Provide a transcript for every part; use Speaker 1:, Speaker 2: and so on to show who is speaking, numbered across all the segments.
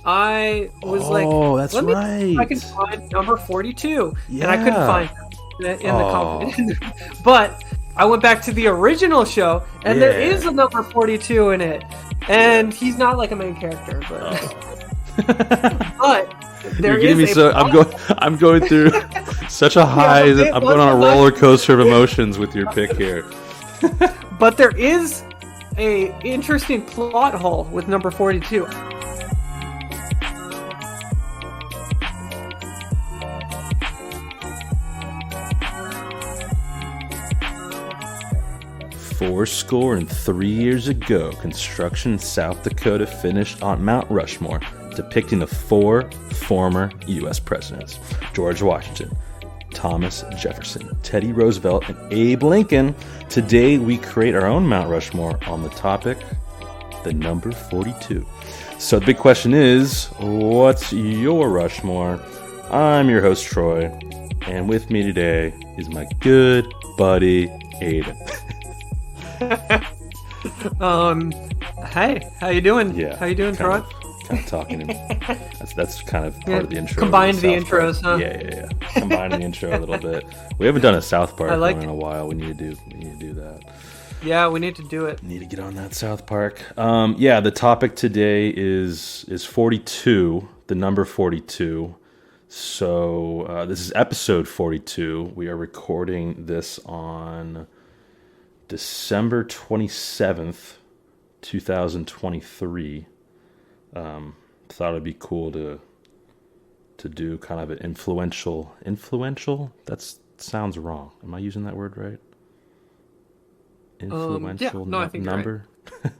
Speaker 1: I was
Speaker 2: that's
Speaker 1: let me
Speaker 2: right.
Speaker 1: see if I can find number 42,
Speaker 2: Yeah.
Speaker 1: and I couldn't find it in the but I went back to the original show, and there is a number 42 in it, and he's not like a main character, but there
Speaker 2: You're getting
Speaker 1: is
Speaker 2: me I'm going through such a high. I'm going on a roller coaster of emotions with your pick here.
Speaker 1: But there is a interesting plot hole with number 42.
Speaker 2: Fourscore and 3 years ago, construction in South Dakota finished on Mount Rushmore, depicting the 4 former U.S. presidents: George Washington, Thomas Jefferson, Teddy Roosevelt, and Abe Lincoln. Today, we create our own Mount Rushmore on the topic, the number 42. So the big question is, what's your Rushmore? I'm your host, Troy, and with me today is my good buddy, Aidan.
Speaker 1: Hey, how you doing?
Speaker 2: Yeah,
Speaker 1: how you doing, Troy?
Speaker 2: Kind of talking. That's kind of part of the intro.
Speaker 1: Combined the intros, huh?
Speaker 2: Yeah. Combined the intro a little bit. We haven't done a South Park one in a while. We need to do that.
Speaker 1: Yeah, we need to do it.
Speaker 2: Need to get on that South Park. The topic today is 42, the number 42. So this is episode 42. We are recording this on December 27th, 2023. Thought it'd be cool to do kind of an influential. That sounds wrong. Am I using that word right? Influential
Speaker 1: I think
Speaker 2: number.
Speaker 1: Right.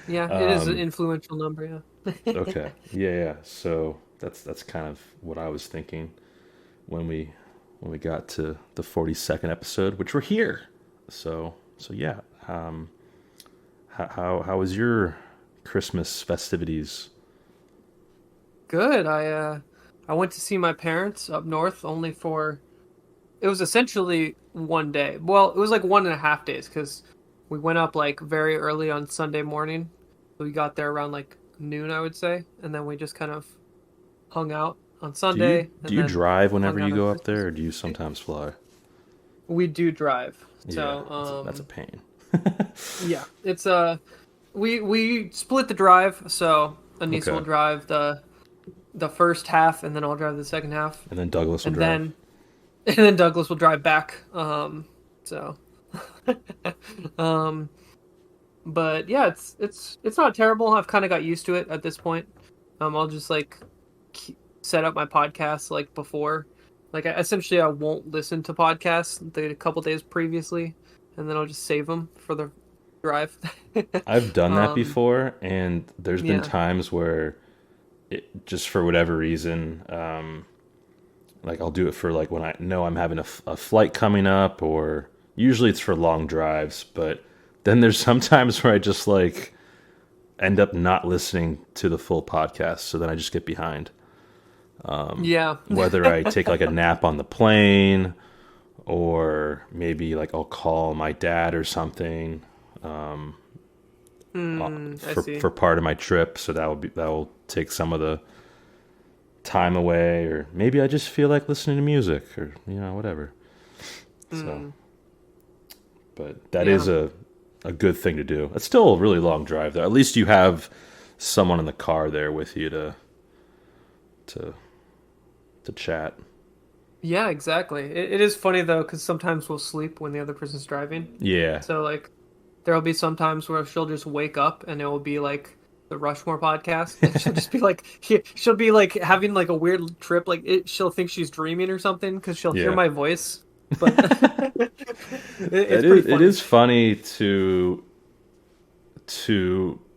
Speaker 1: Yeah, it is an influential number. Yeah.
Speaker 2: Okay. Yeah. So that's kind of what I was thinking when we got to the 42nd episode, which we're here. So yeah. How was your Christmas festivities?
Speaker 1: Good. I went to see my parents up north only for, it was essentially one day. Well, it was like 1.5 days because we went up like very early on Sunday morning. So we got there around like noon, I would say, and then we just kind of hung out on Sunday.
Speaker 2: Do you drive whenever you go up there, or do you sometimes fly?
Speaker 1: We do drive.
Speaker 2: Yeah,
Speaker 1: so
Speaker 2: that's a pain.
Speaker 1: Yeah, it's we split the drive, so Anissa will drive the first half, and then I'll drive the second half,
Speaker 2: and then Douglas will drive.
Speaker 1: And then Douglas will drive back. But yeah, it's not terrible. I've kind of got used to it at this point. I'll just like set up my podcast like before. Like essentially, I won't listen to podcasts the couple days previously, and then I'll just save them for the drive.
Speaker 2: I've done that before, and there's been times where it, just for whatever reason, like I'll do it for like when I know I'm having a flight coming up, or usually it's for long drives, but then there's sometimes where I just like end up not listening to the full podcast, so then I just get behind. Whether I take like a nap on the plane, or maybe like I'll call my dad or something for part of my trip, so that will take some of the time away, or maybe I just feel like listening to music, or whatever. So, but that is a good thing to do. It's still a really long drive though. At least you have someone in the car there with you to chat.
Speaker 1: Yeah, exactly. It is funny though, because sometimes we'll sleep when the other person's driving.
Speaker 2: Yeah.
Speaker 1: So like, there'll be some times where she'll just wake up and it will be like the Rushmore podcast, and she'll just be like, she'll be like having like a weird trip, like she'll think she's dreaming or something because she'll hear my voice. But it
Speaker 2: is funny to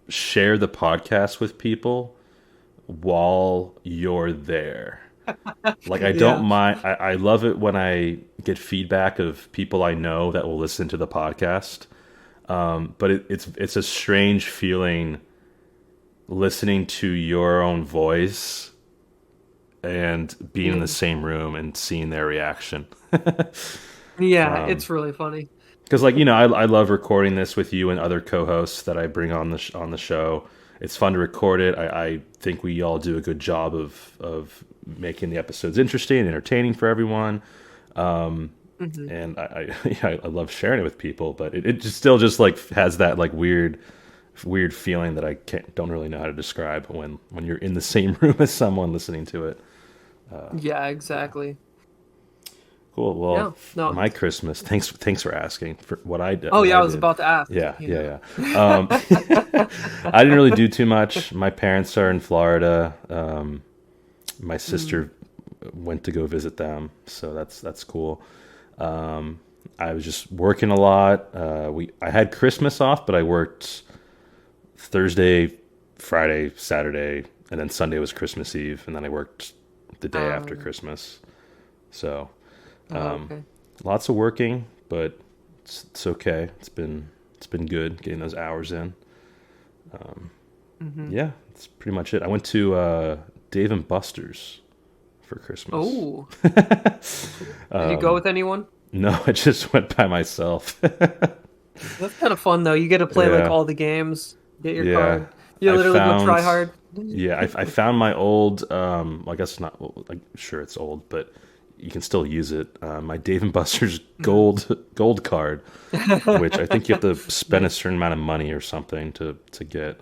Speaker 2: share the podcast with people while you're there. Like I don't mind. I love it when I get feedback of people I know that will listen to the podcast. But it's a strange feeling listening to your own voice and being in the same room and seeing their reaction.
Speaker 1: It's really funny.
Speaker 2: Because I love recording this with you and other co-hosts that I bring on the show, it's fun to record it. I think we all do a good job of making the episodes interesting and entertaining for everyone.
Speaker 1: Hmm.
Speaker 2: And yeah, I love sharing it with people, but it just still just like has that like weird feeling that I don't really know how to describe when you're in the same room as someone listening to it.
Speaker 1: Yeah,
Speaker 2: Yeah.
Speaker 1: exactly.
Speaker 2: Cool. Well,
Speaker 1: Yeah. No.
Speaker 2: my Christmas. Thanks for asking for
Speaker 1: Oh
Speaker 2: what
Speaker 1: yeah,
Speaker 2: I
Speaker 1: I was
Speaker 2: did.
Speaker 1: about to ask.
Speaker 2: Yeah,
Speaker 1: You
Speaker 2: yeah,
Speaker 1: know.
Speaker 2: yeah. I didn't really do too much. My parents are in Florida. My
Speaker 1: Mm.
Speaker 2: sister went to go visit them, so that's cool. Um, I was just working a lot. I had Christmas off, but I worked Thursday, Friday, Saturday, and then Sunday was Christmas Eve, and then I worked the day after
Speaker 1: Um.
Speaker 2: Christmas. So
Speaker 1: Okay.
Speaker 2: lots of working, but it's okay. It's been good getting those hours in.
Speaker 1: Hmm.
Speaker 2: Yeah, that's pretty much it. I went to Dave and Buster's for Christmas.
Speaker 1: Oh, cool. Did you go with anyone?
Speaker 2: No, I just went by myself.
Speaker 1: That's kind of fun though. You get to play like
Speaker 2: Yeah,
Speaker 1: all the games, get your
Speaker 2: yeah.
Speaker 1: card. You
Speaker 2: I
Speaker 1: literally go try
Speaker 2: found,
Speaker 1: hard.
Speaker 2: yeah, I found my old. I guess not. Like, sure, it's old, but you can still use it. My Dave and Buster's
Speaker 1: Mhm.
Speaker 2: gold card, which I think you have to spend a
Speaker 1: Nice.
Speaker 2: certain amount of money or something to get.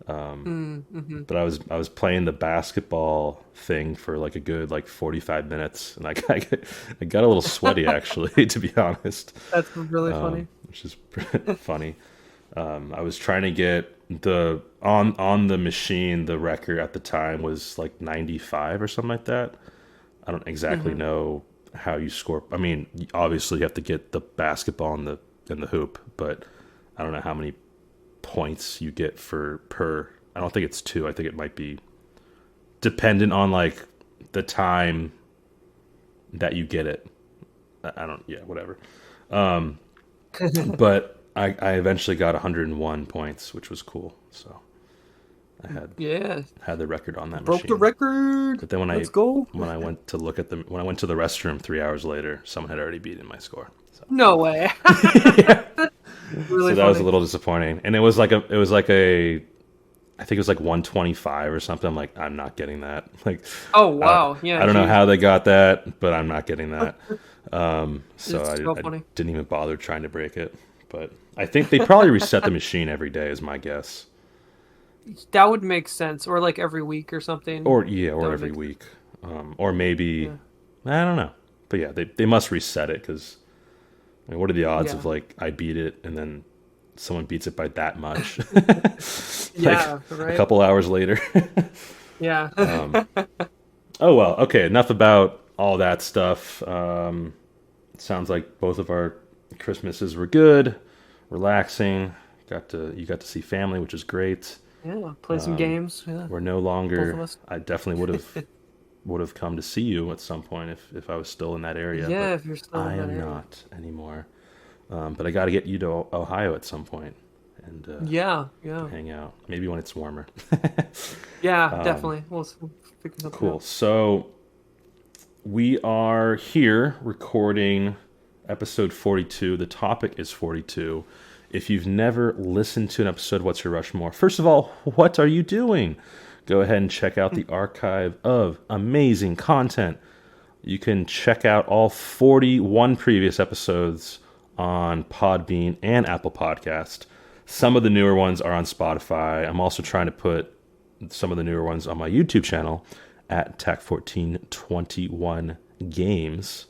Speaker 1: Mm-hmm.
Speaker 2: But I was playing the basketball thing for like a good like 45 minutes, and I got a little sweaty actually, to be honest,
Speaker 1: That's really funny.
Speaker 2: which is funny. I was trying to get on the machine. The record at the time was like 95 or something like that. I don't exactly
Speaker 1: Hmm.
Speaker 2: know how you score. I mean, obviously you have to get the basketball in the hoop, but I don't know how many points you get for per. I don't think it's two. I think it might be dependent on like the time that you get it. I don't. Yeah, whatever. But I eventually got 101 points, which was cool. So I
Speaker 1: Yeah,
Speaker 2: had the record on that
Speaker 1: broke the
Speaker 2: machine.
Speaker 1: record.
Speaker 2: But then
Speaker 1: Let's go.
Speaker 2: when I went to look at when I went to the restroom 3 hours later, someone had already beaten my score. So
Speaker 1: No way.
Speaker 2: so
Speaker 1: Really
Speaker 2: that was a
Speaker 1: funny.
Speaker 2: little disappointing. And it was like a I think it was like 125 or something. I'm like, I'm not getting that. Like,
Speaker 1: Oh
Speaker 2: I,
Speaker 1: wow. Yeah,
Speaker 2: I don't know
Speaker 1: geez.
Speaker 2: how they got that, but I'm not getting that. So
Speaker 1: It's so
Speaker 2: I
Speaker 1: funny.
Speaker 2: didn't even bother trying to break it. But I think they probably reset the machine every day, is my guess.
Speaker 1: That would make sense. Or like every week or something.
Speaker 2: Or yeah,
Speaker 1: That
Speaker 2: or
Speaker 1: would
Speaker 2: every
Speaker 1: make sense.
Speaker 2: week, or maybe
Speaker 1: Yeah.
Speaker 2: I don't know. But yeah, they must reset it because I mean, what are the odds of
Speaker 1: Yeah.
Speaker 2: like I beat it and then someone beats it by that much? Like
Speaker 1: Yeah,
Speaker 2: a
Speaker 1: right?
Speaker 2: couple hours later.
Speaker 1: Yeah.
Speaker 2: Oh well, okay. Enough about all that stuff. Sounds like both of our Christmases were good, relaxing. You got to see family, which is great.
Speaker 1: Yeah. Play some games. Yeah.
Speaker 2: We're no
Speaker 1: Both of
Speaker 2: longer.
Speaker 1: us.
Speaker 2: I definitely would have come to see you at some point if I was still in that area,
Speaker 1: Yeah,
Speaker 2: but
Speaker 1: if you're still
Speaker 2: I
Speaker 1: in that
Speaker 2: am
Speaker 1: area.
Speaker 2: not anymore. But I got to get you to Ohio at some point and
Speaker 1: Yeah, yeah.
Speaker 2: hang out. Maybe when it's warmer.
Speaker 1: Yeah, definitely. We'll figure something
Speaker 2: Cool.
Speaker 1: out.
Speaker 2: So we are here recording episode 42. The topic is 42. If you've never listened to an episode of What's Your Rushmore, first of all, what are you doing? Go ahead and check out the archive of amazing content. You can check out all 41 previous episodes on Podbean and Apple Podcast. Some of the newer ones are on Spotify. I'm also trying to put some of the newer ones on my YouTube channel at TAC1421 Games.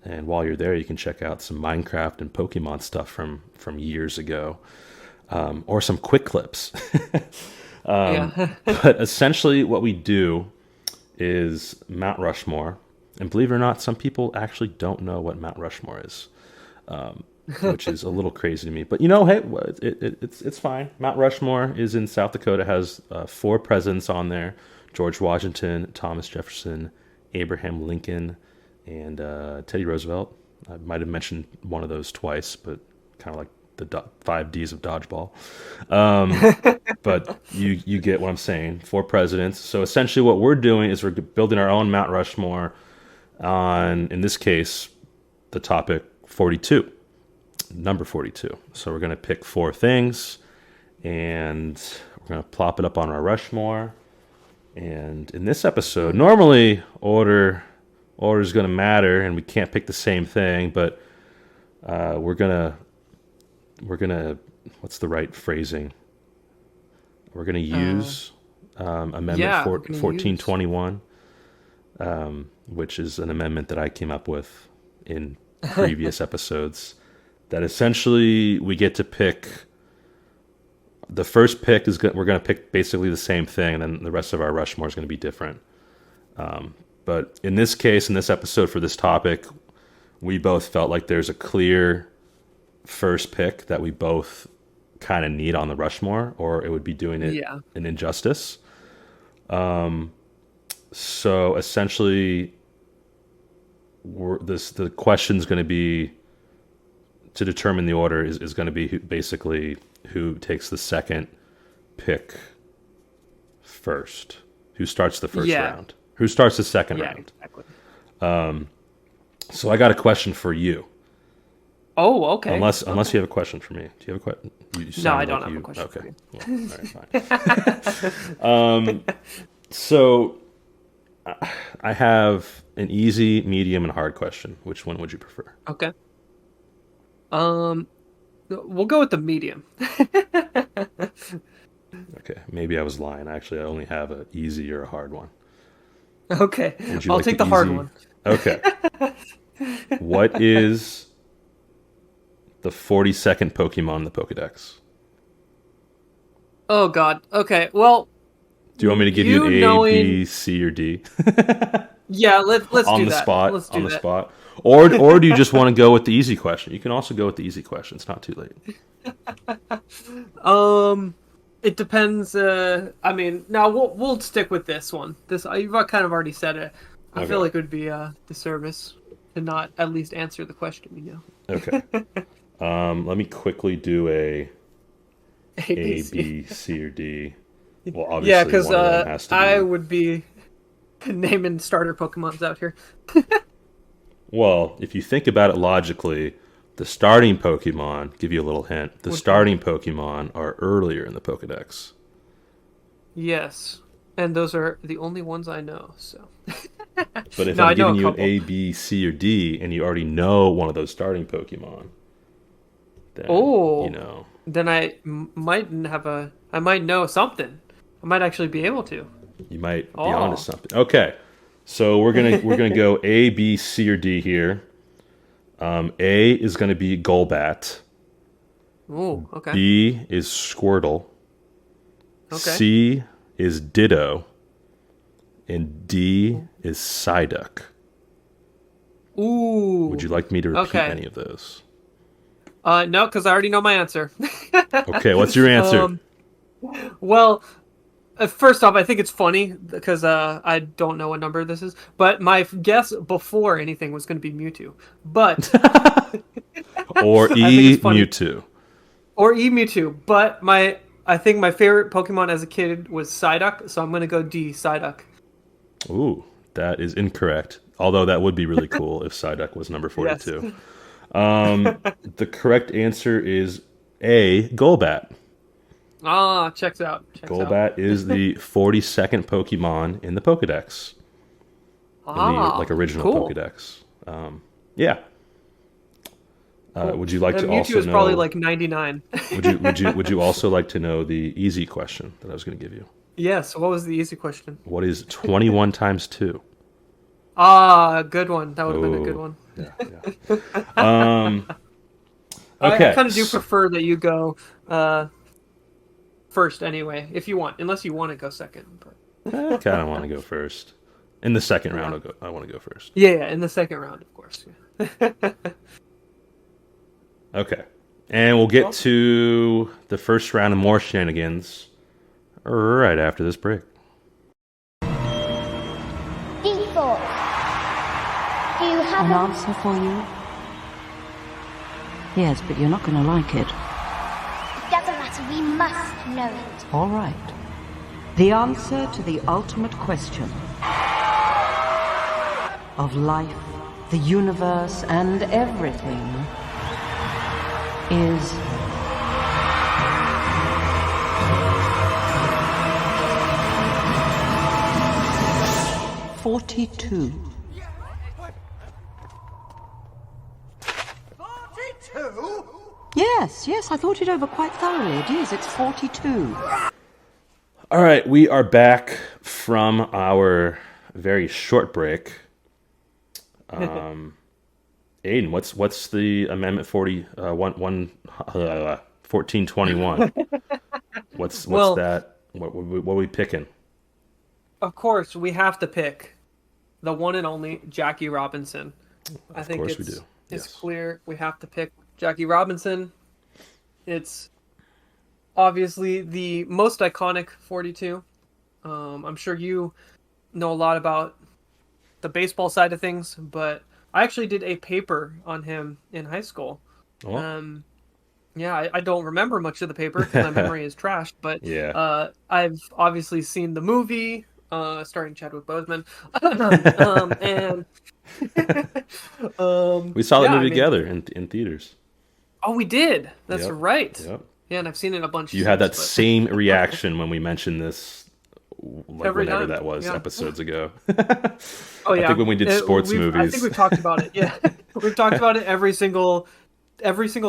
Speaker 2: And while you're there, you can check out some Minecraft and Pokemon stuff from years ago, or some quick clips.
Speaker 1: Yeah.
Speaker 2: But essentially, what we do is Mount Rushmore. And believe it or not, some people actually don't know what Mount Rushmore is, which is a little crazy to me. But hey, it's fine. Mount Rushmore is in South Dakota. Has four presidents on there: George Washington, Thomas Jefferson, Abraham Lincoln, and Teddy Roosevelt. I might have mentioned one of those twice, but kind of like the five D's of dodgeball. But you get what I'm saying. Four presidents. So essentially, what we're doing is we're building our own Mount Rushmore on, in this case, the topic 42, number 42. So we're going to pick four things, and we're We're going to plop it up on our Rushmore. And in this episode, normally order is going to matter, and we can't pick the same thing, but we're gonna what's the right phrasing? We're gonna use Amendment 1421, which is an amendment that I came up with in previous episodes. That essentially we get to pick. The first pick is we're going to pick basically the same thing, and then the rest of our Rushmore is going to be different. But in this case, in this episode for this topic, we both felt like there's a clear first pick that we both kind of need on the Rushmore, or it would be doing it an injustice. So essentially, the question's going to be to determine the order is going to be basically who takes the second pick first, who starts the first round, who starts the second round.
Speaker 1: Exactly.
Speaker 2: So I got a question for you.
Speaker 1: Oh, okay.
Speaker 2: Unless you have a question for me. Do you have a question?
Speaker 1: No, I don't have a question for you.
Speaker 2: Well, all right, fine. So I have an easy, medium, and hard question. Which one would you prefer?
Speaker 1: Okay. We'll go with the medium.
Speaker 2: Okay, maybe I was lying. Actually, I only have an easy or a hard one.
Speaker 1: Okay, I'll take the hard one.
Speaker 2: Okay. What is the 42nd Pokemon in the Pokedex?
Speaker 1: Oh God. Okay. Well,
Speaker 2: do you want me to give you an A, B, C, or D?
Speaker 1: Yeah, let's do that.
Speaker 2: On the spot.
Speaker 1: Let's do
Speaker 2: on the
Speaker 1: that.
Speaker 2: spot. Or do you just want to go with the easy question? You can also go with the easy question. It's not too late.
Speaker 1: It depends. I mean, now we'll stick with this one. You've kind of already said it. I feel like it would be a disservice to not at least answer the question.
Speaker 2: Okay. Let me quickly do a B, C, or D. Well, obviously,
Speaker 1: yeah, because I
Speaker 2: be...
Speaker 1: would be naming starter Pokemons out here.
Speaker 2: Well, if you think about it logically, the starting Pokemon, give you a little hint, the starting Pokemon are earlier in the Pokedex.
Speaker 1: Yes, and those are the only ones I know, so...
Speaker 2: But if I'm giving you an A, B, C, or D, and you already know one of those starting Pokemon, then,
Speaker 1: then I might know something. I might actually be able to.
Speaker 2: You might be onto something. Okay. So we're gonna go A, B, C, or D here. A is gonna be Golbat.
Speaker 1: Oh, okay.
Speaker 2: B is Squirtle.
Speaker 1: Okay.
Speaker 2: C is Ditto. And D is Psyduck.
Speaker 1: Ooh.
Speaker 2: Would you like me to repeat any of those?
Speaker 1: No, because I already know my answer.
Speaker 2: Okay, what's your answer?
Speaker 1: Well, first off, I think it's funny because I don't know what number this is, but my guess before anything was going to be Mewtwo. But
Speaker 2: or Mewtwo.
Speaker 1: Or Mewtwo. But I think my favorite Pokemon as a kid was Psyduck, so I'm going to go D, Psyduck.
Speaker 2: Ooh, that is incorrect. Although that would be really cool if Psyduck was number 42. Yes. The correct answer is A, Golbat.
Speaker 1: Ah, checks out.
Speaker 2: Golbat is the 42nd Pokemon in the Pokedex. In the original Pokedex. Yeah. Would you like to
Speaker 1: Mewtwo
Speaker 2: also know?
Speaker 1: Mewtwo is probably like 99.
Speaker 2: Would you also like to know the easy question that I was going to give you?
Speaker 1: Yes. What was the easy question?
Speaker 2: What is 21 times 2?
Speaker 1: Ah, good one. That would have been a good one.
Speaker 2: Yeah.
Speaker 1: Okay. I kind of do prefer that you go first anyway, if you want, unless you want to go second. But
Speaker 2: I kind of want to go first. In the second round, I want to go first.
Speaker 1: Yeah, in the second round, of course. Yeah.
Speaker 2: Okay. And we'll get to the first round of more shenanigans right after this break.
Speaker 3: Deep thoughts. Do you have
Speaker 4: an answer for you? Yes, but you're not going to like it.
Speaker 3: It doesn't matter. We must know it.
Speaker 4: All right. The answer to the ultimate question of life, the universe, and everything is 42.
Speaker 5: 42?
Speaker 4: Yes, I thought it over quite thoroughly. It is, it's 42.
Speaker 2: All right, we are back from our very short break. Aidan, what's the Amendment 1421? What's
Speaker 1: Well,
Speaker 2: that? What are we picking?
Speaker 1: of course, we have to pick the one and only Jackie Robinson. I
Speaker 2: Of
Speaker 1: think
Speaker 2: course we do.
Speaker 1: it's
Speaker 2: Yes.
Speaker 1: clear we have to pick Jackie Robinson. It's obviously the most iconic 42. I'm sure you know a lot about the baseball side of things, but I actually did a paper on him in high school.
Speaker 2: Oh,
Speaker 1: Yeah, I don't remember much of the paper because my memory is trashed, but
Speaker 2: yeah.
Speaker 1: I've obviously seen the movie starring Chadwick Boseman, and
Speaker 2: We saw that
Speaker 1: yeah, I
Speaker 2: movie
Speaker 1: mean,
Speaker 2: together in theaters.
Speaker 1: oh, we did. That's
Speaker 2: Yep.
Speaker 1: right.
Speaker 2: Yep.
Speaker 1: Yeah, and I've seen it a bunch
Speaker 2: You had
Speaker 1: since,
Speaker 2: that
Speaker 1: but
Speaker 2: same reaction when we mentioned this, like
Speaker 1: every
Speaker 2: whenever
Speaker 1: time.
Speaker 2: that was,
Speaker 1: Yeah.
Speaker 2: episodes ago.
Speaker 1: Oh
Speaker 2: I
Speaker 1: yeah.
Speaker 2: think when we did sports
Speaker 1: I
Speaker 2: movies.
Speaker 1: think we've talked about it. Yeah, we've talked about it every single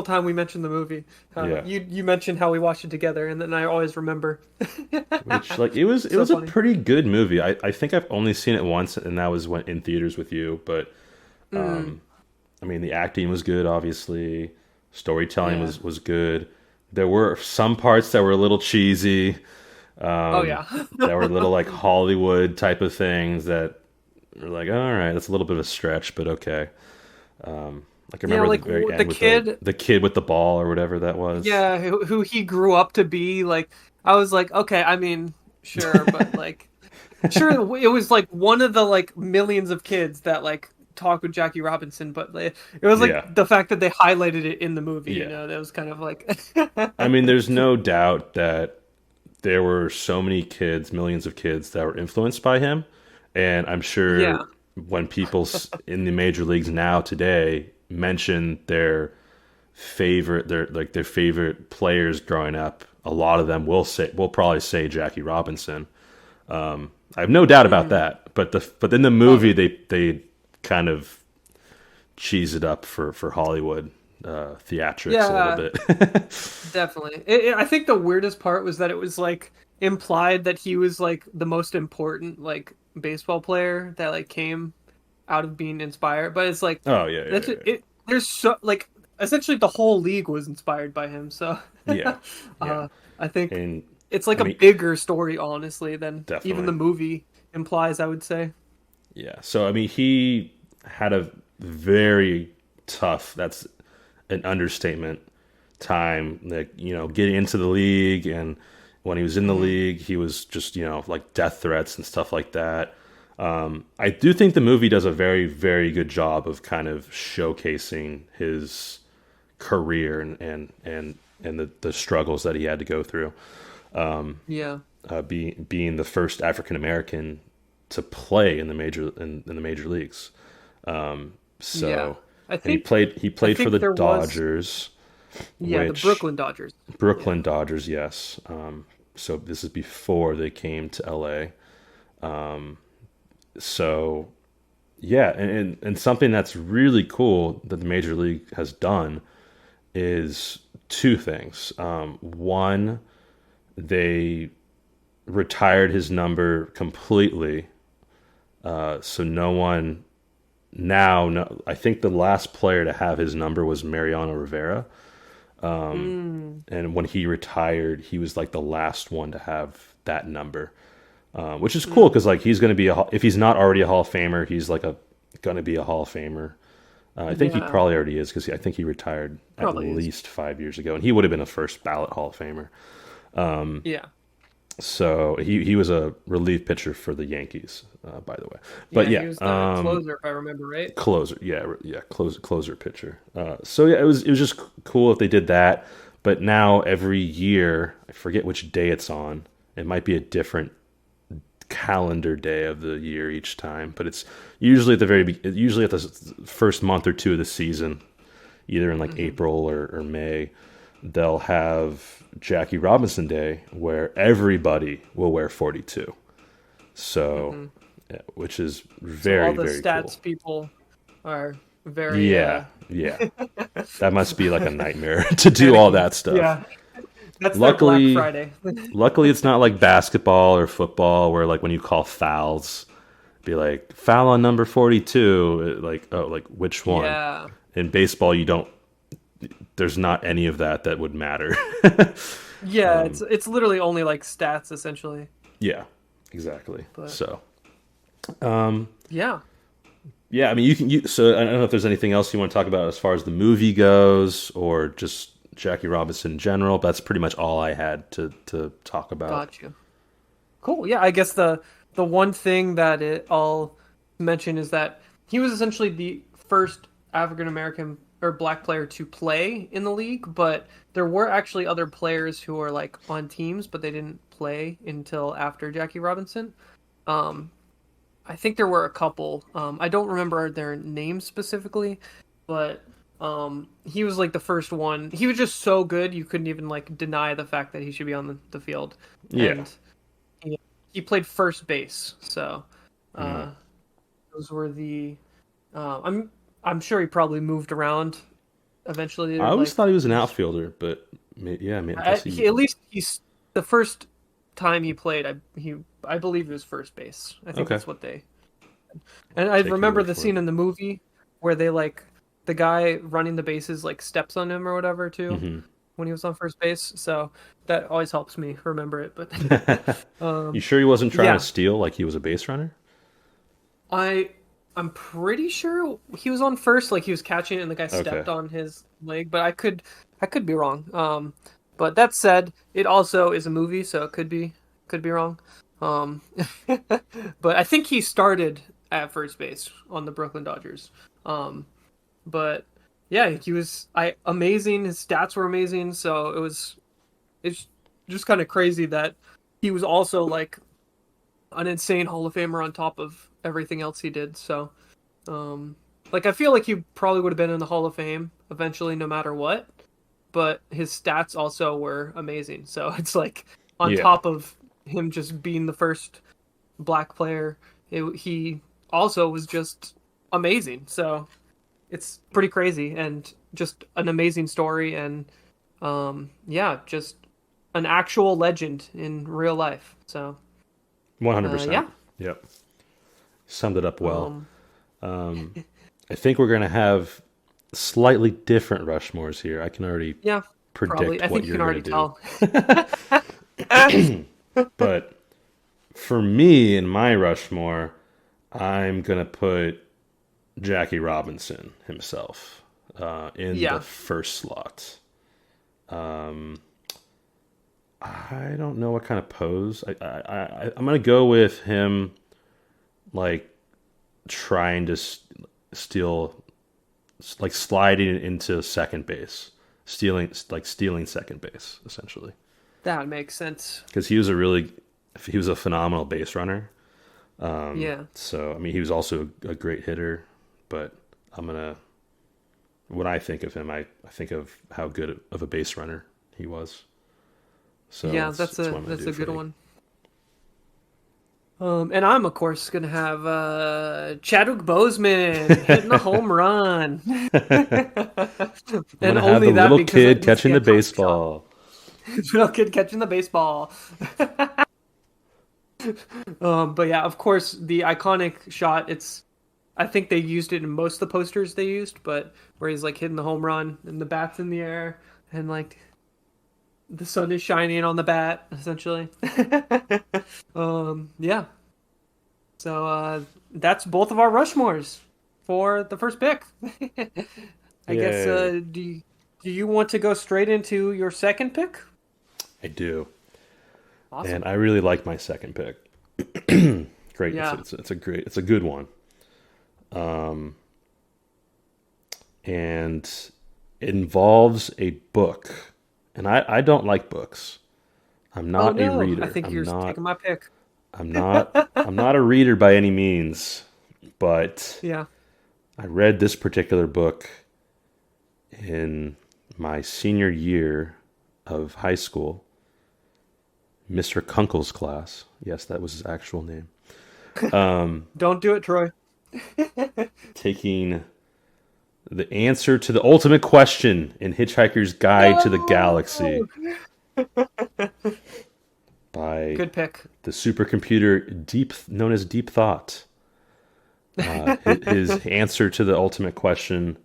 Speaker 1: time we mention the movie.
Speaker 2: Yeah.
Speaker 1: You mentioned how we watched it together, and then I always remember.
Speaker 2: Which it was
Speaker 1: So
Speaker 2: a
Speaker 1: funny.
Speaker 2: pretty good movie. I think I've only seen it once, and that was when in theaters with you. But I mean, the acting was good. Obviously, storytelling
Speaker 1: Yeah.
Speaker 2: was good. There were some parts that were a little cheesy.
Speaker 1: Oh yeah.
Speaker 2: That were little like Hollywood type of things that were like, all right, that's a little bit of a stretch, but okay. Like I
Speaker 1: Yeah,
Speaker 2: remember
Speaker 1: like
Speaker 2: the very
Speaker 1: the
Speaker 2: end with
Speaker 1: kid.
Speaker 2: the kid with the ball or whatever that was.
Speaker 1: Yeah, who he grew up to be. Like I was like, okay, I mean, sure, but like, sure, it was like one of the like millions of kids that like talk with Jackie Robinson, but like, it was
Speaker 2: Yeah.
Speaker 1: like the fact that they highlighted it in the movie.
Speaker 2: Yeah.
Speaker 1: You know, that was kind of like.
Speaker 2: I mean, there's no doubt that there were so many kids, millions of kids that were influenced by him. And I'm sure
Speaker 1: Yeah.
Speaker 2: when people in the major leagues now today mention their favorite players growing up, a lot of them will probably say Jackie Robinson. I have no doubt about that. But in the movie they kind of cheese it up for Hollywood theatrics a little bit.
Speaker 1: Definitely. I think the weirdest part was that it was like implied that he was like the most important like baseball player that like came out of being inspired. But it's like
Speaker 2: Oh yeah,
Speaker 1: that's it. There's so like essentially the whole league was inspired by him. So
Speaker 2: yeah, yeah.
Speaker 1: I think
Speaker 2: And
Speaker 1: it's like
Speaker 2: I
Speaker 1: a
Speaker 2: mean,
Speaker 1: bigger story, honestly, than
Speaker 2: definitely.
Speaker 1: even the movie implies. I would say.
Speaker 2: Yeah. So I mean, he had a very tough. That's an understatement. Time, like getting into the league, and when he was in the league, he was just like death threats and stuff like that. I do think the movie does a very, very good job of kind of showcasing his career and the struggles that he had to go through.
Speaker 1: Yeah.
Speaker 2: Being the first African American to play in the major leagues. So
Speaker 1: Yeah. I
Speaker 2: and
Speaker 1: think
Speaker 2: he played for
Speaker 1: think
Speaker 2: the
Speaker 1: there was-
Speaker 2: Dodgers.
Speaker 1: Yeah,
Speaker 2: which,
Speaker 1: the Brooklyn Dodgers.
Speaker 2: Brooklyn Dodgers, yes. So this is before they came to LA. So yeah, and something that's really cool that the Major League has done is two things. One, they retired his number completely. So no one now, no, I think the last player to have his number was Mariano Rivera. And when he retired, he was like the last one to have that number, which is cool because like he's going to be if he's not already a Hall of Famer, he's like going to be a Hall of Famer. I think he
Speaker 1: Yeah.
Speaker 2: probably already is because I think he retired
Speaker 1: Probably
Speaker 2: at
Speaker 1: is.
Speaker 2: least 5 years ago, and he would have been a first ballot Hall of Famer.
Speaker 1: Yeah.
Speaker 2: So he was a relief pitcher for the Yankees, by the way. But yeah,
Speaker 1: he was the closer, if I remember right.
Speaker 2: closer, closer pitcher. So yeah, it was just cool if they did that. But now every year, I forget which day it's on. It might be a different calendar day of the year each time, but it's usually at the first month or two of the season, either in like April or May. They'll have Jackie Robinson Day where everybody will wear 42. So Yeah, which is
Speaker 1: So all
Speaker 2: very,
Speaker 1: the
Speaker 2: very cool.
Speaker 1: stats people are very
Speaker 2: Yeah, yeah. That must be like a nightmare to do all
Speaker 1: panicking.
Speaker 2: that stuff.
Speaker 1: Yeah, that's their Black
Speaker 2: Luckily,
Speaker 1: Friday.
Speaker 2: luckily it's not like basketball or football where like when you call fouls, be like foul on number 42, like oh like which one?
Speaker 1: Yeah,
Speaker 2: In baseball you don't there's not any of that would matter.
Speaker 1: yeah. It's literally only like stats essentially.
Speaker 2: Yeah, exactly.
Speaker 1: But
Speaker 2: So,
Speaker 1: yeah,
Speaker 2: yeah, I mean, so I don't know if there's anything else you want to talk about as far as the movie goes, or just Jackie Robinson in general. But that's pretty much all I had to talk about.
Speaker 1: got you. Cool. Yeah, I guess the one thing that I'll mention is that he was essentially the first African American or black player to play in the league, but there were actually other players who were like on teams, but they didn't play until after Jackie Robinson. Um, I think there were a couple. I don't remember their names specifically, but he was like the first one. He was just so good you couldn't even like deny the fact that he should be on the field.
Speaker 2: Yeah.
Speaker 1: And he played first base, so those were the. I'm sure he probably moved around eventually.
Speaker 2: I always
Speaker 1: Like,
Speaker 2: thought he was an outfielder, but yeah, I mean, I guess
Speaker 1: at least he's the first time he played. I believe he was first base. I think
Speaker 2: Okay.
Speaker 1: that's what they. And I
Speaker 2: Take your
Speaker 1: remember
Speaker 2: word
Speaker 1: the
Speaker 2: for
Speaker 1: scene
Speaker 2: it.
Speaker 1: in the movie where they like the guy running the bases like steps on him or whatever too when he was on first base. So that always helps me remember it. But
Speaker 2: You sure he wasn't trying
Speaker 1: yeah,
Speaker 2: to steal like he was a base runner?
Speaker 1: I'm pretty sure he was on first, like he was catching it and the guy
Speaker 2: Okay.
Speaker 1: stepped on his leg, but I could be wrong. But that said, it also is a movie, so it could be wrong. Um, but I think he started at first base on the Brooklyn Dodgers. But yeah, he was amazing. His stats were amazing, so it's just kind of crazy that he was also like an insane Hall of Famer on top of everything else he did. So, like I feel like he probably would have been in the Hall of Fame eventually, no matter what. But his stats also were amazing. So it's like on
Speaker 2: Yeah.
Speaker 1: top of him just being the first black player, he also was just amazing. So it's pretty crazy and just an amazing story and yeah, just an actual legend in real life. So
Speaker 2: 100%.
Speaker 1: yeah.
Speaker 2: Yep. Summed it up well.
Speaker 1: Um,
Speaker 2: I think we're gonna have slightly different Rushmores here. I can already
Speaker 1: yeah, probably.
Speaker 2: predict
Speaker 1: I
Speaker 2: what
Speaker 1: think you
Speaker 2: you're
Speaker 1: can
Speaker 2: gonna
Speaker 1: already
Speaker 2: do.
Speaker 1: tell.
Speaker 2: But for me in my Rushmore, I'm gonna put Jackie Robinson himself in
Speaker 1: Yeah.
Speaker 2: the first slot. I don't know what kind of pose. I'm gonna go with him, like trying to steal, like sliding into second base, stealing second base essentially.
Speaker 1: That makes sense.
Speaker 2: Because he was a phenomenal base runner.
Speaker 1: Yeah.
Speaker 2: So I mean, he was also a great hitter. But when I think of him, I think of how good of a base runner he was. So
Speaker 1: Yeah, that's
Speaker 2: what
Speaker 1: a
Speaker 2: I'm gonna
Speaker 1: that's
Speaker 2: do
Speaker 1: a
Speaker 2: for
Speaker 1: good
Speaker 2: me.
Speaker 1: one. And I'm of course gonna have Chadwick Boseman hitting a home run,
Speaker 2: I'm
Speaker 1: and
Speaker 2: gonna have
Speaker 1: only
Speaker 2: the
Speaker 1: that
Speaker 2: little
Speaker 1: because
Speaker 2: kid
Speaker 1: it's
Speaker 2: catching the
Speaker 1: iconic shot.
Speaker 2: baseball.
Speaker 1: Little kid catching the baseball. But yeah, of course, the iconic shot. I think they used it in most of the posters they used, but where he's like hitting the home run and the bat's in the air and like the sun is shining on the bat, essentially. Yeah. So that's both of our Rushmores for the first pick. I guess.
Speaker 2: Yay.
Speaker 1: Do you want to go straight into your second pick?
Speaker 2: I do.
Speaker 1: Awesome.
Speaker 2: And I really like my second pick. Great.
Speaker 1: Yeah.
Speaker 2: It's a good one. And it involves a book. And I don't like books. I'm
Speaker 1: Oh
Speaker 2: not a
Speaker 1: no!
Speaker 2: reader.
Speaker 1: I think you're taking my pick.
Speaker 2: I'm not a reader by any means, but
Speaker 1: Yeah.
Speaker 2: I read this particular book in my senior year of high school. Mr. Kunkel's class. Yes, that was his actual name.
Speaker 1: Don't do it, Troy.
Speaker 2: Taking the answer to the ultimate question in Hitchhiker's Guide to the Galaxy by
Speaker 1: Good pick.
Speaker 2: the supercomputer known as Deep Thought. His answer to the ultimate question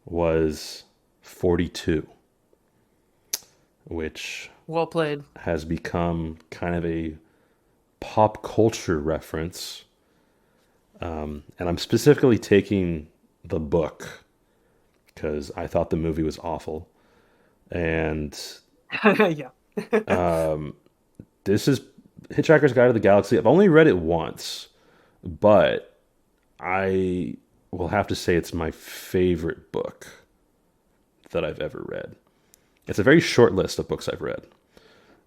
Speaker 2: was 42, which
Speaker 1: Well played.
Speaker 2: has become kind of a pop culture reference. And I'm specifically taking the book because I thought the movie was awful. And
Speaker 1: Yeah.
Speaker 2: this is Hitchhiker's Guide to the Galaxy. I've only read it once, but I will have to say it's my favorite book that I've ever read. It's a very short list of books I've read,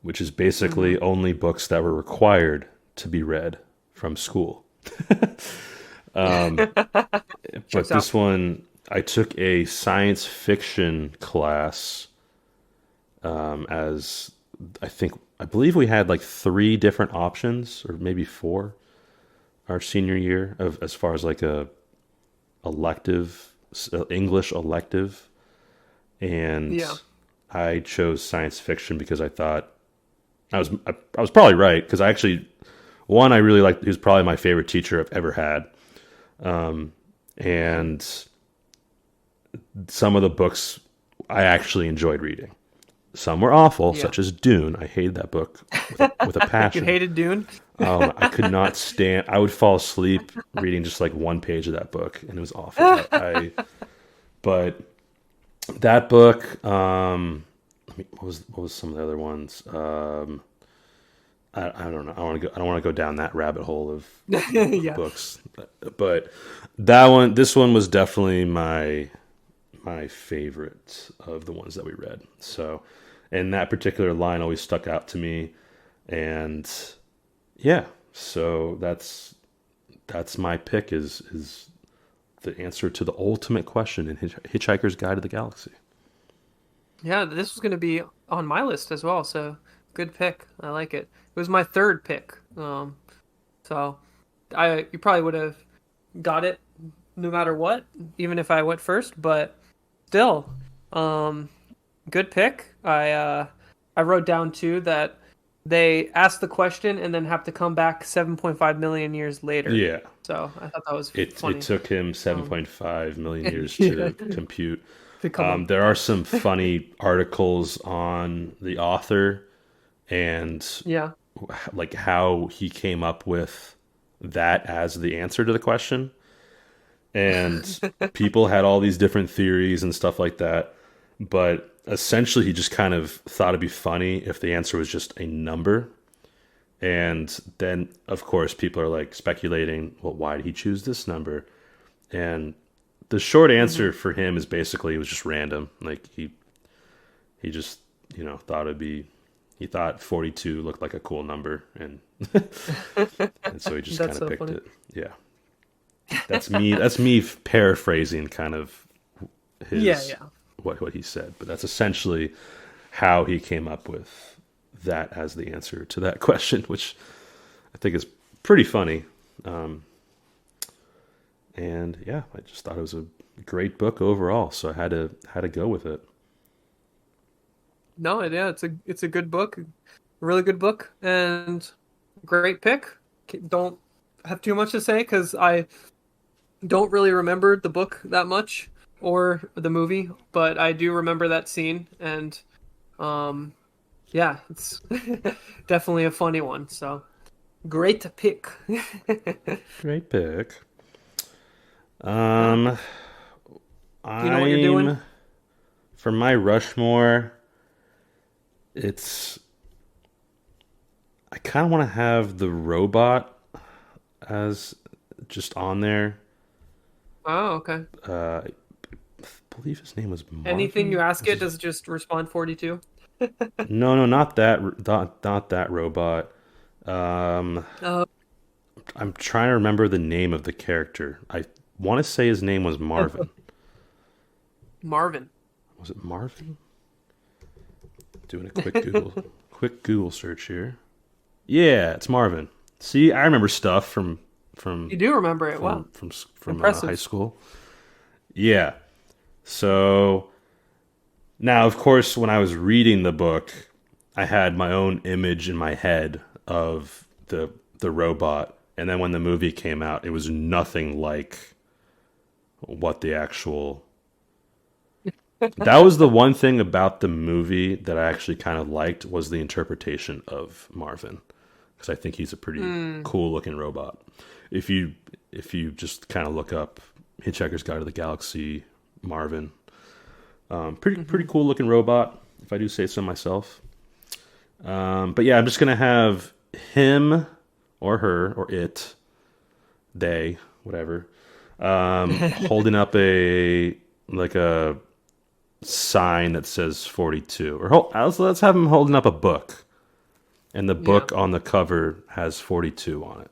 Speaker 2: which is basically only books that were required to be read from school. But this one, I took a science fiction class as I believe we had like 3 different options, or maybe 4, our senior year of as far as like a English elective, and
Speaker 1: Yeah.
Speaker 2: I chose science fiction because I thought I was probably right, because I really liked. He was probably my favorite teacher I've ever had, and some of the books I actually enjoyed reading. Some were awful,
Speaker 1: Yeah.
Speaker 2: such as Dune. I hated that book with a
Speaker 1: You
Speaker 2: passion.
Speaker 1: hated Dune?
Speaker 2: I could not stand. I would fall asleep reading just like one page of that book, and it was awful. But that book. What was some of the other ones? I don't know. I don't want to go down that rabbit hole of
Speaker 1: Yeah.
Speaker 2: books. But this one was definitely my favorite of the ones that we read. So, and that particular line always stuck out to me, and yeah. So that's my pick is the answer to the ultimate question in Hitchhiker's Guide to the Galaxy.
Speaker 1: Yeah, this was going to be on my list as well, so good pick. I like it. It was my 3rd pick. So you probably would have got it no matter what, even if I went first, but still, good pick. I wrote down too that they ask the question and then have to come back 7.5 million years later.
Speaker 2: Yeah.
Speaker 1: So I thought that was
Speaker 2: It
Speaker 1: funny.
Speaker 2: took him 7.5 million years to compute.
Speaker 1: To come up.
Speaker 2: There are some funny articles on the author and
Speaker 1: Yeah.
Speaker 2: like how he came up with that as the answer to the question. And people had all these different theories and stuff like that. But essentially, he just kind of thought it'd be funny if the answer was just a number. And then, of course, people are like speculating, well, why did he choose this number? And the short answer for him is basically it was just random. Like he just, thought he thought 42 looked like a cool number, and and so he just kind
Speaker 1: That's
Speaker 2: of
Speaker 1: so
Speaker 2: picked
Speaker 1: funny.
Speaker 2: it. Yeah. That's me paraphrasing kind of his
Speaker 1: Yeah.
Speaker 2: what he said, but that's essentially how he came up with that as the answer to that question, which I think is pretty funny. And yeah, I just thought it was a great book overall, so I had to go with it.
Speaker 1: No, yeah, it's a good book, really good book, and great pick. Don't have too much to say because I don't really remember the book that much or the movie, but I do remember that scene, and yeah, it's definitely a funny one. So great pick.
Speaker 2: Great pick.
Speaker 1: Do you know what you're doing?
Speaker 2: For my Rushmore, I kind of want to have the robot as just on there.
Speaker 1: Oh, okay.
Speaker 2: I believe his name was Marvin.
Speaker 1: Anything you ask it, does it just respond 42?
Speaker 2: No, not that robot.
Speaker 1: Uh,
Speaker 2: I'm trying to remember the name of the character. I want to say his name was Marvin.
Speaker 1: Marvin.
Speaker 2: Was it Marvin? Doing a quick Google search here. Yeah, it's Marvin. See, I remember stuff
Speaker 1: You do remember it? Wow,
Speaker 2: from
Speaker 1: impressive.
Speaker 2: high school. Yeah. So now, of course, when I was reading the book, I had my own image in my head of the robot, and then when the movie came out, it was nothing like what the actual. That was the one thing about the movie that I actually kind of liked was the interpretation of Marvin, because I think he's a pretty cool looking robot. If you just kind of look up Hitchhiker's Guide to the Galaxy, Marvin, pretty cool looking robot, if I do say so myself. But yeah, I'm just gonna have him or her or it, they, whatever, holding up a sign that says 42, or let's have him holding up a book, and the book on the cover has 42 on it.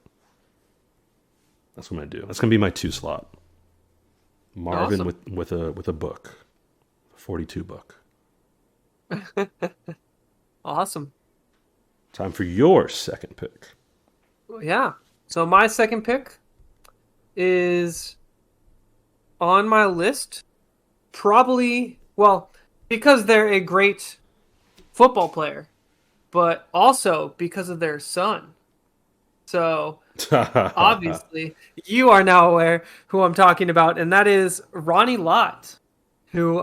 Speaker 2: That's what I'm gonna do. That's gonna be my 2 slot. Marvin
Speaker 1: Awesome.
Speaker 2: with a book, a 42 book.
Speaker 1: Awesome.
Speaker 2: Time for your second pick.
Speaker 1: Yeah. So my second pick is on my list. Probably, well, because they're a great football player, but also because of their son. So obviously, you are now aware who I'm talking about, and that is Ronnie Lott, who,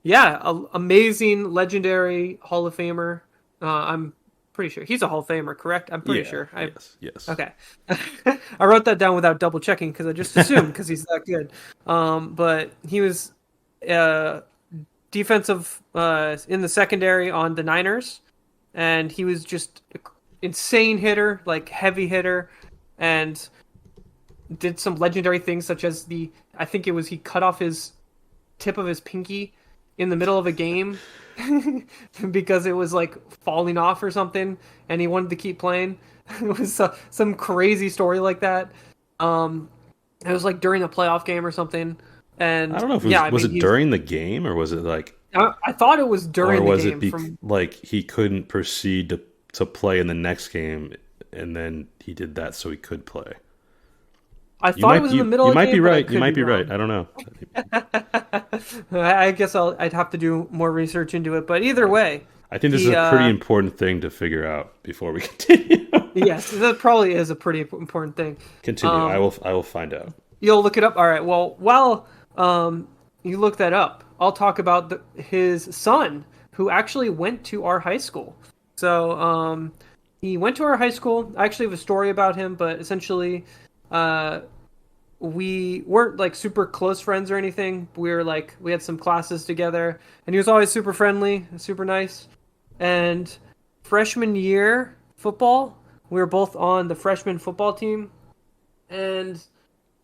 Speaker 1: amazing, legendary Hall of Famer. I'm pretty sure he's a Hall of Famer, correct? I'm pretty sure.
Speaker 2: Yes.
Speaker 1: Okay. I wrote that down without double checking because I just assumed because he's that good. But he was defensive in the secondary on the Niners, and he was just insane hitter, like heavy hitter, and did some legendary things such as I think it was he cut off his tip of his pinky in the middle of a game because it was like falling off or something, and he wanted to keep playing. It was some crazy story like that. It was like during a playoff game or something, and
Speaker 2: I don't know if it was it during the game, or was it like,
Speaker 1: I thought it was during
Speaker 2: or was
Speaker 1: the game.
Speaker 2: it like he couldn't proceed to play in the next game, and then he did that so he could play.
Speaker 1: I thought it was in the middle of the game.
Speaker 2: You might be right. You might be right. I don't know.
Speaker 1: I guess I'd have to do more research into it, but either way,
Speaker 2: I think this is a pretty important thing to figure out before we continue.
Speaker 1: Yes, that probably is a pretty important thing.
Speaker 2: Continue. I will find out.
Speaker 1: You'll look it up. All right. Well, while you look that up, I'll talk about his son, who actually went to our high school. So he went to our high school. I actually have a story about him, but essentially, we weren't like super close friends or anything. We had some classes together, and he was always super friendly, super nice. And freshman year football, we were both on the freshman football team, and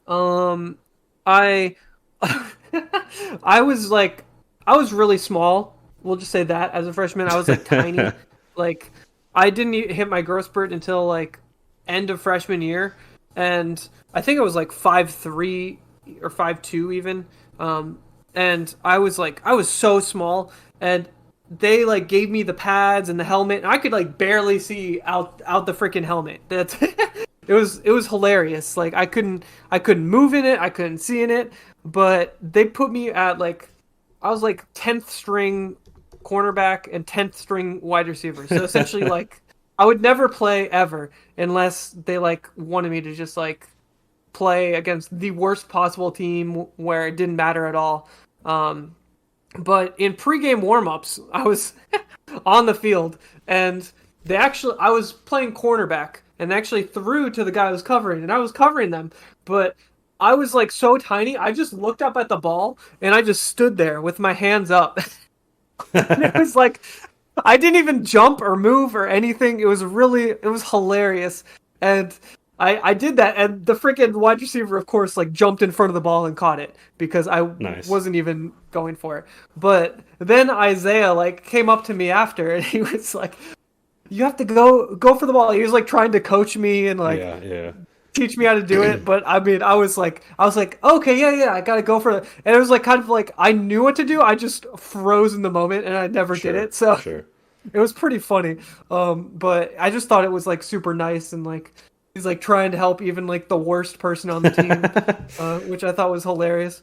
Speaker 1: I I was really small. We'll just say that as a freshman, I was like tiny. Like I didn't hit my growth spurt until like end of freshman year, and I think I was like 5'3" or 5'2" even. And I was so small, and they like gave me the pads and the helmet, and I could like barely see out the freaking helmet. That's it was hilarious. Like I couldn't move in it, I couldn't see in it, but they put me at like I was like 10th string cornerback and 10th string wide receiver. So essentially like I would never play ever unless they like wanted me to just like play against the worst possible team where it didn't matter at all. But in pregame warmups, I was on the field, and I was playing cornerback, and they actually threw to the guy I was covering, and I was covering them, but I was like so tiny, I just looked up at the ball, and I just stood there with my hands up. And it was like, I didn't even jump or move or anything. It was hilarious. And I did that, and the freaking wide receiver, of course, like jumped in front of the ball and caught it because I wasn't even going for it. But then Isaiah like came up to me after, and he was like, "You have to go for the ball." He was like trying to coach me and like teach me how to do it. But I mean, I was like, okay, yeah, I gotta go for it. And it was like kind of like I knew what to do. I just froze in the moment, and I never did it. So.
Speaker 2: Sure.
Speaker 1: It was pretty funny. But I just thought it was like super nice and like he's like trying to help even like the worst person on the team, which I thought was hilarious.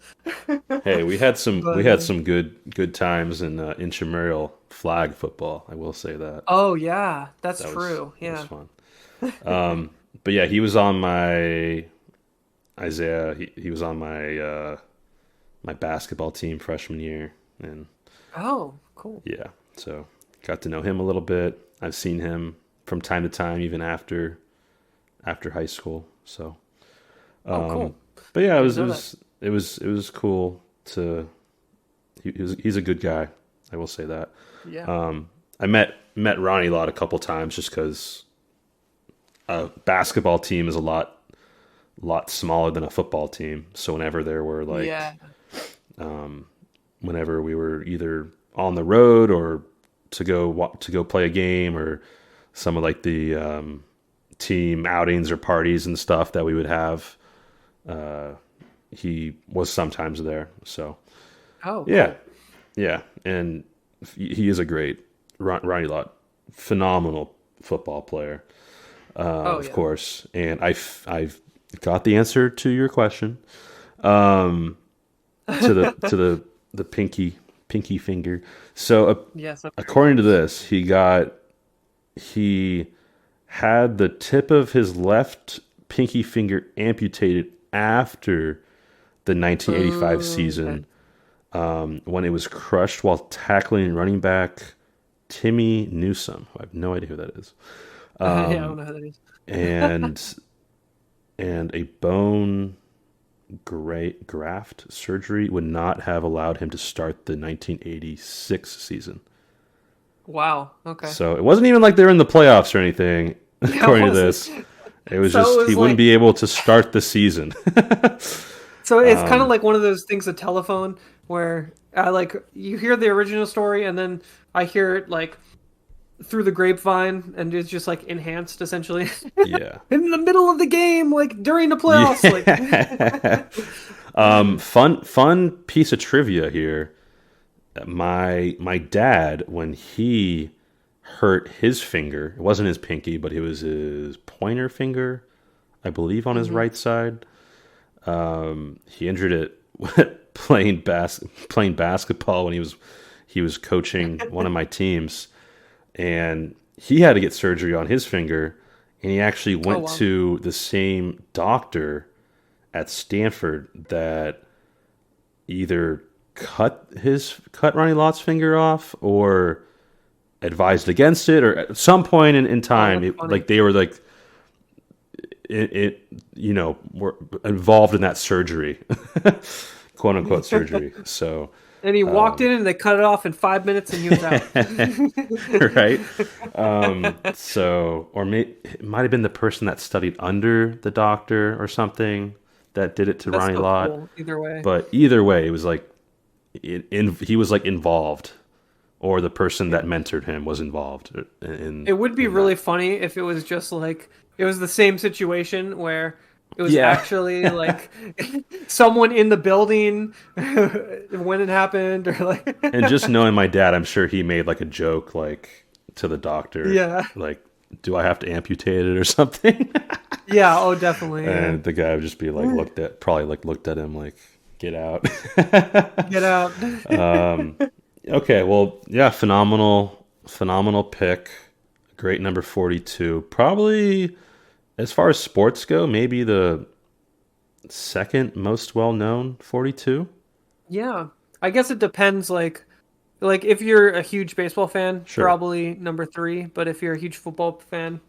Speaker 2: Hey, we
Speaker 1: But
Speaker 2: had some good times in intramural flag football. I will say that.
Speaker 1: oh yeah, that's true.
Speaker 2: That was
Speaker 1: Yeah.
Speaker 2: fun. But yeah, he was on my Isaiah. He was on my my basketball team freshman year, and
Speaker 1: Oh, cool.
Speaker 2: yeah, so got to know him a little bit. I've seen him from time to time, even after high school. So,
Speaker 1: Oh, cool.
Speaker 2: but yeah,
Speaker 1: Didn't know that.
Speaker 2: it was cool to. He's a good guy. I will say that.
Speaker 1: Yeah.
Speaker 2: I met Ronnie a lot a couple times just because a basketball team is a lot smaller than a football team. So whenever there were like
Speaker 1: Yeah.
Speaker 2: whenever we were either on the road or to go play a game or some of like the team outings or parties and stuff that we would have, he was sometimes there. So
Speaker 1: Oh,
Speaker 2: yeah,
Speaker 1: cool.
Speaker 2: yeah, and he is a great Ronnie Lott, phenomenal football player,
Speaker 1: Oh
Speaker 2: of
Speaker 1: yeah.
Speaker 2: course. And I've got the answer to your question. Um, to the pinky finger. So
Speaker 1: Yes, I'm very
Speaker 2: according to
Speaker 1: close.
Speaker 2: this, he had the tip of his left pinky finger amputated after the 1985
Speaker 1: Okay.
Speaker 2: season, when it was crushed while tackling running back Timmy Newsome. I have no idea who that is.
Speaker 1: Yeah, I don't know who that is.
Speaker 2: And a bone graft surgery would not have allowed him to start the 1986 season.
Speaker 1: Wow. Okay.
Speaker 2: So it wasn't even like they were in the playoffs or anything,
Speaker 1: Yeah, it
Speaker 2: according to
Speaker 1: wasn't.
Speaker 2: this. It was
Speaker 1: So
Speaker 2: just
Speaker 1: it
Speaker 2: he
Speaker 1: was
Speaker 2: wouldn't
Speaker 1: like
Speaker 2: be able to start the season.
Speaker 1: so it's kind of like one of those things, a telephone, where like you hear the original story and then I hear it like through the grapevine and it's just like enhanced essentially
Speaker 2: Yeah.
Speaker 1: in the middle of the game, like during the playoffs,
Speaker 2: Yeah.
Speaker 1: like
Speaker 2: Fun piece of trivia here. My dad, when he hurt his finger, it wasn't his pinky, but it was his pointer finger, I believe, on his
Speaker 1: Mhm.
Speaker 2: right side. He injured it playing basketball when he was coaching one of my teams, and he had to get surgery on his finger, and he actually
Speaker 1: Oh
Speaker 2: went
Speaker 1: wow.
Speaker 2: to the same doctor at Stanford that either cut Ronnie Lott's finger off or advised against it, or at some point in
Speaker 1: Oh,
Speaker 2: time,
Speaker 1: that's funny.
Speaker 2: like they were like were involved in that surgery, quote unquote surgery. So
Speaker 1: And he walked in and they cut it off in 5 minutes and he was out.
Speaker 2: right, so it might have been the person that studied under the doctor or something that did it to
Speaker 1: That's
Speaker 2: Ronnie
Speaker 1: so
Speaker 2: Lott.
Speaker 1: cool. Either way.
Speaker 2: But either way, it was like he was like involved, or the person that mentored him was involved
Speaker 1: It would be
Speaker 2: in that.
Speaker 1: really funny if it was just like it was the same situation where it was
Speaker 2: Yeah.
Speaker 1: actually like someone in the building when it happened, or like
Speaker 2: And just knowing my dad, I'm sure he made like a joke like to the doctor,
Speaker 1: yeah,
Speaker 2: like, "Do I have to amputate it or something?"
Speaker 1: yeah, oh definitely, yeah.
Speaker 2: And the guy would just be like looked at him like, "Get out."
Speaker 1: Get out.
Speaker 2: Okay, well, yeah, phenomenal pick. Great number 42. Probably as far as sports go, maybe the second most well-known 42.
Speaker 1: Yeah, I guess it depends. Like if you're a huge baseball fan,
Speaker 2: Sure.
Speaker 1: probably number three. But if you're a huge football fan,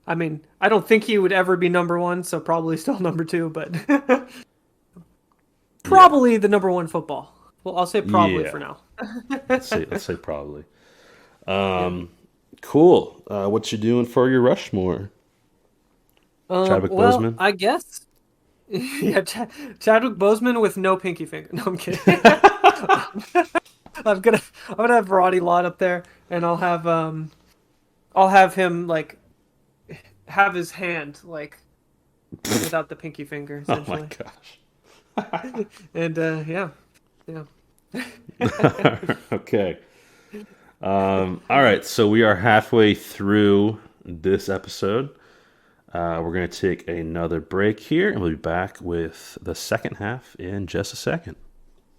Speaker 1: I mean, I don't think he would ever be number one, so probably still number two. But
Speaker 2: Yeah.
Speaker 1: probably the number one football. Well, I'll say probably
Speaker 2: Yeah.
Speaker 1: for now.
Speaker 2: Let's say probably.
Speaker 1: Yeah.
Speaker 2: Cool. What you doing for your Rushmore? Chadwick
Speaker 1: Well,
Speaker 2: Boseman.
Speaker 1: I guess. Yeah, Chadwick Boseman with no pinky finger. No, I'm kidding. I'm gonna have Roddy Lott up there, and I'll have him like have his hand like without the pinky finger
Speaker 2: Oh my
Speaker 1: essentially.
Speaker 2: gosh.
Speaker 1: And yeah, yeah.
Speaker 2: Okay. All right, so we are halfway through this episode. We're going to take another break here, and we'll be back with the second half in just a second.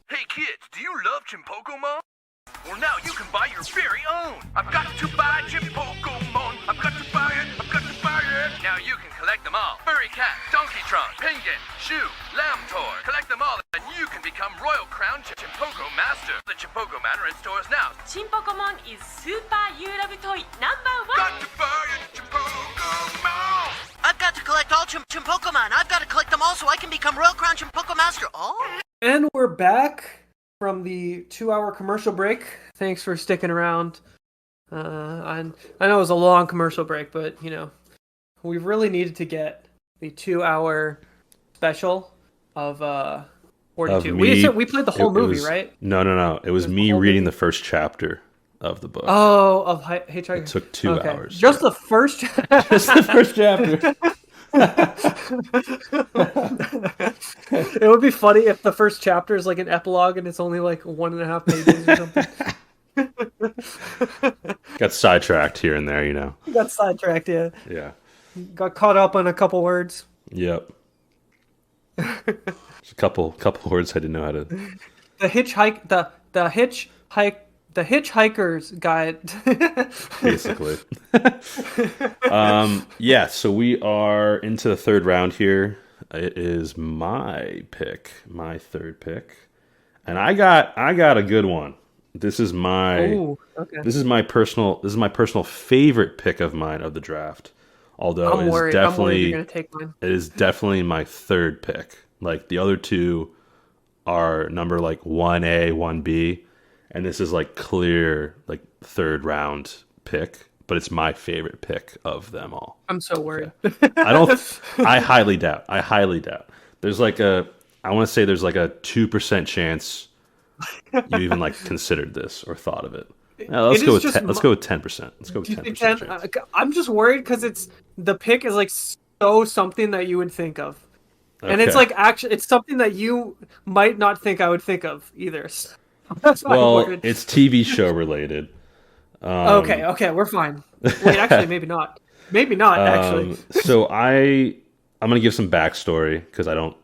Speaker 5: Hey kids, do you love Chimpokemon? Well, now you can buy your very own. I've got to buy Chimpokemon. I've got to buy it. I've got to buy it. Now you can collect them all. Furry Cat, Donkeytron, Penguin, Shoe, Lamtor. Collect them all and you can become Royal Crown Chimpoko Master. The Chimpoko Man are in stores now.
Speaker 6: Chimpokemon is super you love toy #1.
Speaker 5: Got to buy it, Chimpokemon.
Speaker 7: I've got to collect all Chimpokemon. I've got to collect them all so I can become Royal Crown Chimpoko Master. Oh.
Speaker 1: And we're back from the 2-hour commercial break. Thanks for sticking around. I know it was a long commercial break, but we really needed to get the 2-hour special of 42. We played the whole movie, right?
Speaker 2: No. It was me reading the first chapter of the book.
Speaker 1: Oh, of Hitchhiker.
Speaker 2: It took 2 hours.
Speaker 1: Just the first.
Speaker 2: Just the first chapter.
Speaker 1: It would be funny if the first chapter is like an epilogue and it's only like 1.5 pages or something.
Speaker 2: Got sidetracked here and there,
Speaker 1: Got sidetracked, yeah.
Speaker 2: Yeah.
Speaker 1: Got caught up on a couple words.
Speaker 2: Yep. Just a couple words I didn't know how to.
Speaker 1: The Hitchhiker's Guide.
Speaker 2: Basically. Yeah, so we are into the third round here. It is my third pick. And I got a good one. This is my personal favorite pick of mine of the draft. Although
Speaker 1: I'm worried you're gonna take mine.
Speaker 2: It is definitely my third pick. Like the other two are number like 1A, 1B. And this is like clear, like third round pick, but it's my favorite pick of them all.
Speaker 1: I'm so worried.
Speaker 2: I highly doubt. There's like I want to say there's like a 2% chance you even like considered this or thought of it. Let's go with 10%. Let's go with 10%. Let's go with 10%.
Speaker 1: I'm just worried because the pick is like so something that you would think of. And it's like actually it's something that you might not think I would think of either. That's
Speaker 2: well, it's TV show related.
Speaker 1: Okay, we're fine. Wait, actually, maybe not. Maybe not, actually.
Speaker 2: So I'm going to give some backstory because I don't...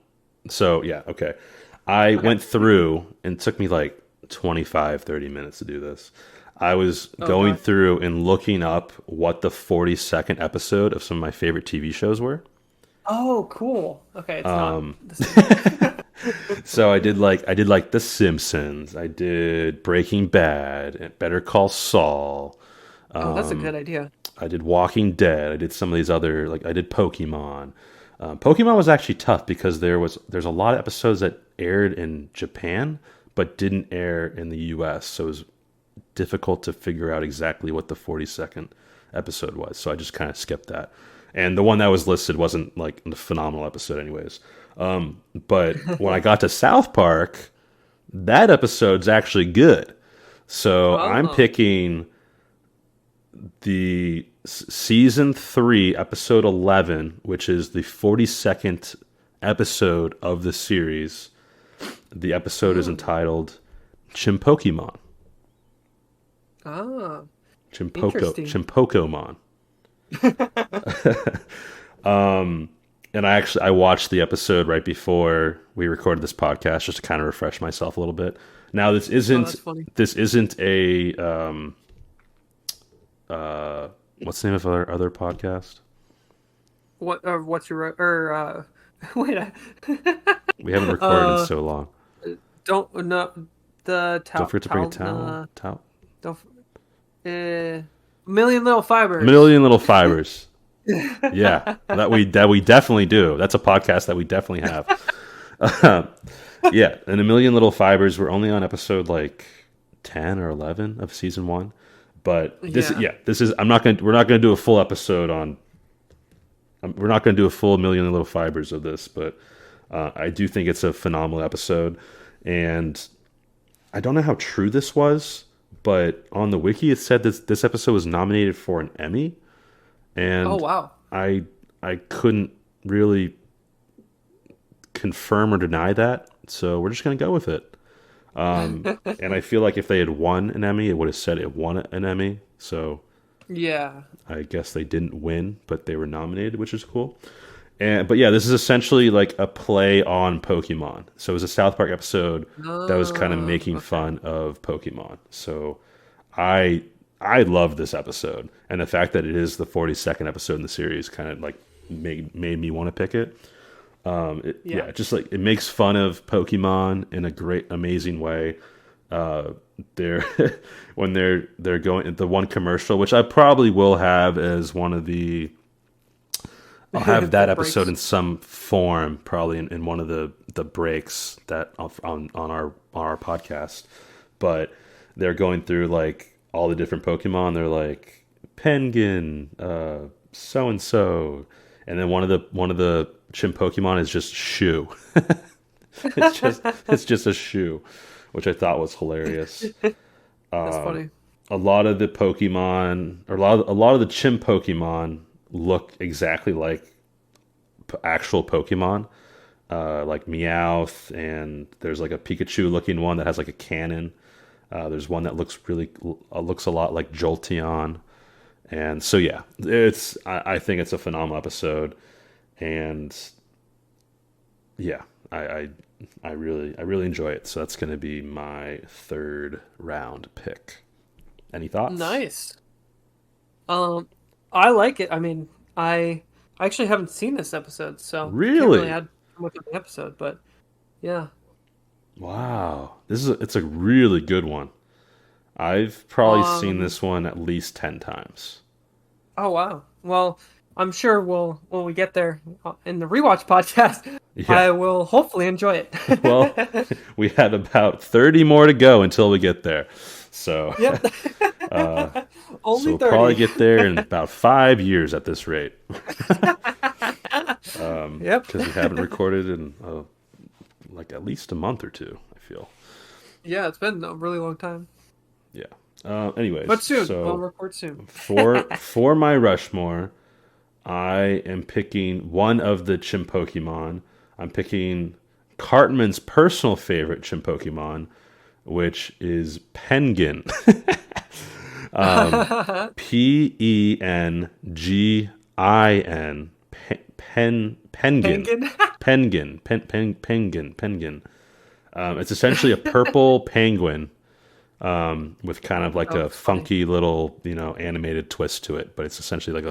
Speaker 2: So, yeah, okay. I went through, and it took me like 25, 30 minutes to do this. I was going through and looking up what the 42nd episode of some of my favorite TV shows were.
Speaker 1: Oh, cool. Okay, it's not...
Speaker 2: So I did like The Simpsons. I did Breaking Bad and Better Call Saul.
Speaker 1: Oh, that's a good idea.
Speaker 2: I did Walking Dead. I did some of these other I did Pokemon. Pokemon was actually tough because there's a lot of episodes that aired in Japan but didn't air in the U.S. So it was difficult to figure out exactly what the 42nd episode was. So I just kind of skipped that. And the one that was listed wasn't like a phenomenal episode anyways. But when I got to South Park, that episode's actually good. So I'm picking the season 3, episode 11, which is the 42nd episode of the series. The episode is entitled Chimpokemon.
Speaker 1: Ah,
Speaker 2: Chimpokomon. And I watched the episode right before we recorded this podcast just to kind of refresh myself a little bit. Now this isn't a what's the name of our other podcast?
Speaker 1: What's your wait?
Speaker 2: We haven't recorded in so long.
Speaker 1: Don't forget
Speaker 2: to bring a towel.
Speaker 1: Million Little Fibers.
Speaker 2: Million Little Fibers. Yeah, that we definitely do. That's a podcast that we definitely have. Yeah, and A Million Little Fibers. We're only on episode like 10 or 11 of season 1, but this is. We're not gonna do a full episode on. We're not gonna do a full Million Little Fibers of this, but I do think it's a phenomenal episode, and I don't know how true this was, but on the wiki it said this episode was nominated for an Emmy. And
Speaker 1: oh wow!
Speaker 2: I couldn't really confirm or deny that, so we're just gonna go with it. And I feel like if they had won an Emmy, it would have said it won an Emmy. So
Speaker 1: Yeah.
Speaker 2: I guess they didn't win, but they were nominated, which is cool. But yeah, this is essentially like a play on Pokemon. So it was a South Park episode that was kind of making fun of Pokemon. So I loved this episode, and the fact that it is the 42nd episode in the series kind of like made me want to pick it. Just like it makes fun of Pokemon in a great, amazing way. They're when they're going the one commercial, which I probably will have as one of the. I'll have that episode in some form, probably in one of the breaks that on our podcast. But they're going through like all the different Pokemon. They're like Penguin, so and so, and then one of the Chim Pokemon is just Shoe. it's just a shoe, which I thought was hilarious.
Speaker 1: That's funny.
Speaker 2: A lot of the Pokemon, or a lot of the Chim Pokemon look exactly like actual Pokemon, like Meowth, and there's like a Pikachu looking one that has like a cannon. There's one that looks a lot like Jolteon, and so yeah, I think it's a phenomenal episode, and yeah, I really enjoy it. So that's going to be my third round pick. Any thoughts?
Speaker 1: Nice. I like it. I mean, I actually haven't seen this episode, so
Speaker 2: really,
Speaker 1: can't really add much of the episode, but yeah.
Speaker 2: Wow, it's a really good one. I've probably seen this one at least 10 times.
Speaker 1: Oh wow. Well, I'm sure when we get there in the rewatch podcast, I will hopefully enjoy it.
Speaker 2: Well, we have about 30 more to go until we get there. So,
Speaker 1: yep. Only
Speaker 2: so we'll
Speaker 1: 30.
Speaker 2: probably get there in about 5 years at this rate.
Speaker 1: Yep.
Speaker 2: Because we haven't recorded in like at least a month or two, I feel.
Speaker 1: Yeah, it's been a really long time.
Speaker 2: Yeah. Anyways.
Speaker 1: But soon.
Speaker 2: So
Speaker 1: We'll record soon.
Speaker 2: for my Rushmore, I am picking one of the Chim Pokemon. I'm picking Cartman's personal favorite Chim Pokemon, which is Penguin. Pengin. Penguin. It's essentially a purple penguin with kind of like a funky little, animated twist to it, but it's essentially like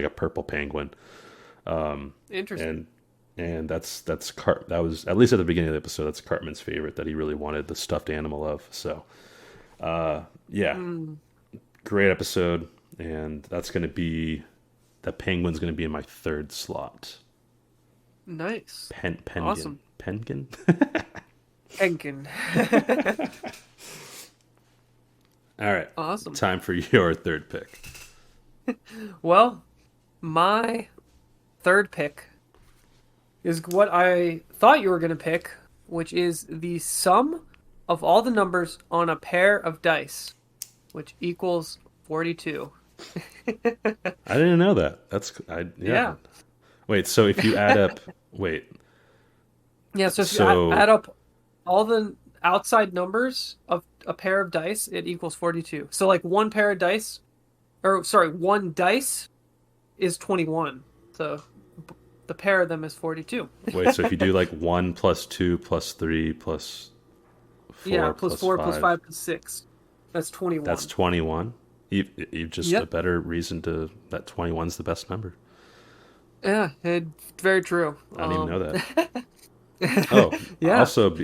Speaker 2: a purple penguin.
Speaker 1: Interesting.
Speaker 2: And that was, at least at the beginning of the episode, that's Cartman's favorite that he really wanted the stuffed animal of. So, great episode, and that penguin's going to be in my third slot.
Speaker 1: Nice.
Speaker 2: Penguin.
Speaker 1: Awesome.
Speaker 2: Penguin?
Speaker 1: Penguin.
Speaker 2: All right.
Speaker 1: Awesome.
Speaker 2: Time for your third pick.
Speaker 1: Well, my third pick is what I thought you were going to pick, which is the sum of all the numbers on a pair of dice, which equals 42.
Speaker 2: I didn't know that. Yeah. Wait, so if you add up... Wait.
Speaker 1: Yeah, so if you add up all the outside numbers of a pair of dice, it equals 42. So like one dice is 21. So the pair of them is 42.
Speaker 2: Wait, so if you do like 1 plus 2 plus 3 plus 4
Speaker 1: yeah, plus 4
Speaker 2: 5,
Speaker 1: plus 5 plus 6. That's 21.
Speaker 2: That's 21? You've just a better reason that 21's the best number.
Speaker 1: Yeah, very true.
Speaker 2: I didn't even know that. Oh, yeah. Also,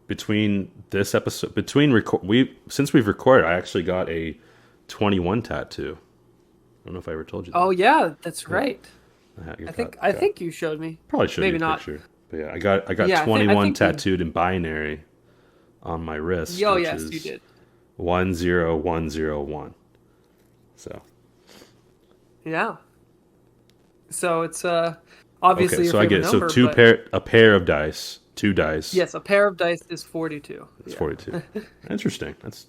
Speaker 2: between this episode, since we've recorded, I actually got a 21 tattoo. I don't know if I ever told you that.
Speaker 1: Oh yeah, that's right.
Speaker 2: I
Speaker 1: think you showed me.
Speaker 2: Probably showed you a picture. But yeah, I got 21 tattooed in binary on my wrist.
Speaker 1: Oh yes, you did.
Speaker 2: 10101. So.
Speaker 1: Yeah. So it's obviously
Speaker 2: so I get
Speaker 1: number,
Speaker 2: a pair of dice, 2 dice.
Speaker 1: Yes, a pair of dice is 42.
Speaker 2: It's 42. Interesting. That's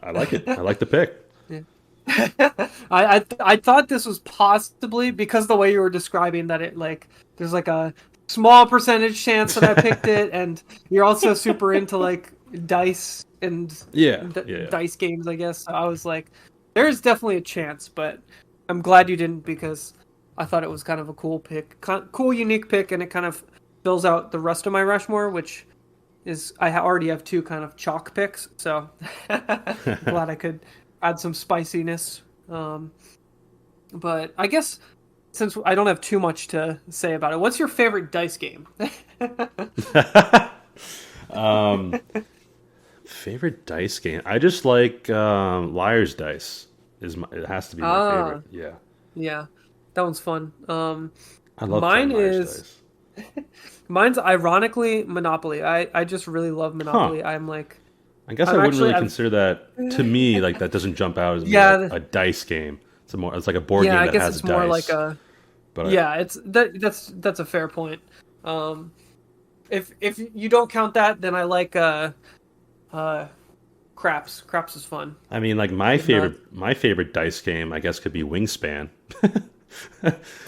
Speaker 2: I like it. I like the pick.
Speaker 1: Yeah. I thought this was possibly because the way you were describing that it like there's like a small percentage chance that I picked it, and you're also super into like dice and
Speaker 2: Yeah, yeah.
Speaker 1: dice games, I guess. So I was like, there's definitely a chance, but I'm glad you didn't because I thought it was kind of a cool pick, cool, unique pick, and it kind of fills out the rest of my Rushmore, which is I already have two kind of chalk picks, so glad I could add some spiciness. But I guess since I don't have too much to say about it, what's your favorite dice game?
Speaker 2: Favorite dice game? I just like Liar's Dice. It has to be my favorite. Yeah,
Speaker 1: Yeah, that one's fun.
Speaker 2: I love
Speaker 1: Mine
Speaker 2: playing Liar's
Speaker 1: is
Speaker 2: Dice.
Speaker 1: mine's ironically Monopoly. I just really love Monopoly.
Speaker 2: Huh.
Speaker 1: I'm like,
Speaker 2: I guess
Speaker 1: I'm
Speaker 2: I wouldn't
Speaker 1: actually
Speaker 2: really
Speaker 1: I'm,
Speaker 2: consider that to me. Like that doesn't jump out as
Speaker 1: yeah,
Speaker 2: like a dice game. It's like a board
Speaker 1: yeah.
Speaker 2: game
Speaker 1: I
Speaker 2: that
Speaker 1: guess
Speaker 2: has
Speaker 1: it's
Speaker 2: dice.
Speaker 1: more like a
Speaker 2: But
Speaker 1: yeah. That's a fair point. If you don't count that, then I like craps. Craps is fun.
Speaker 2: I mean, like my favorite dice game, I guess, could be Wingspan.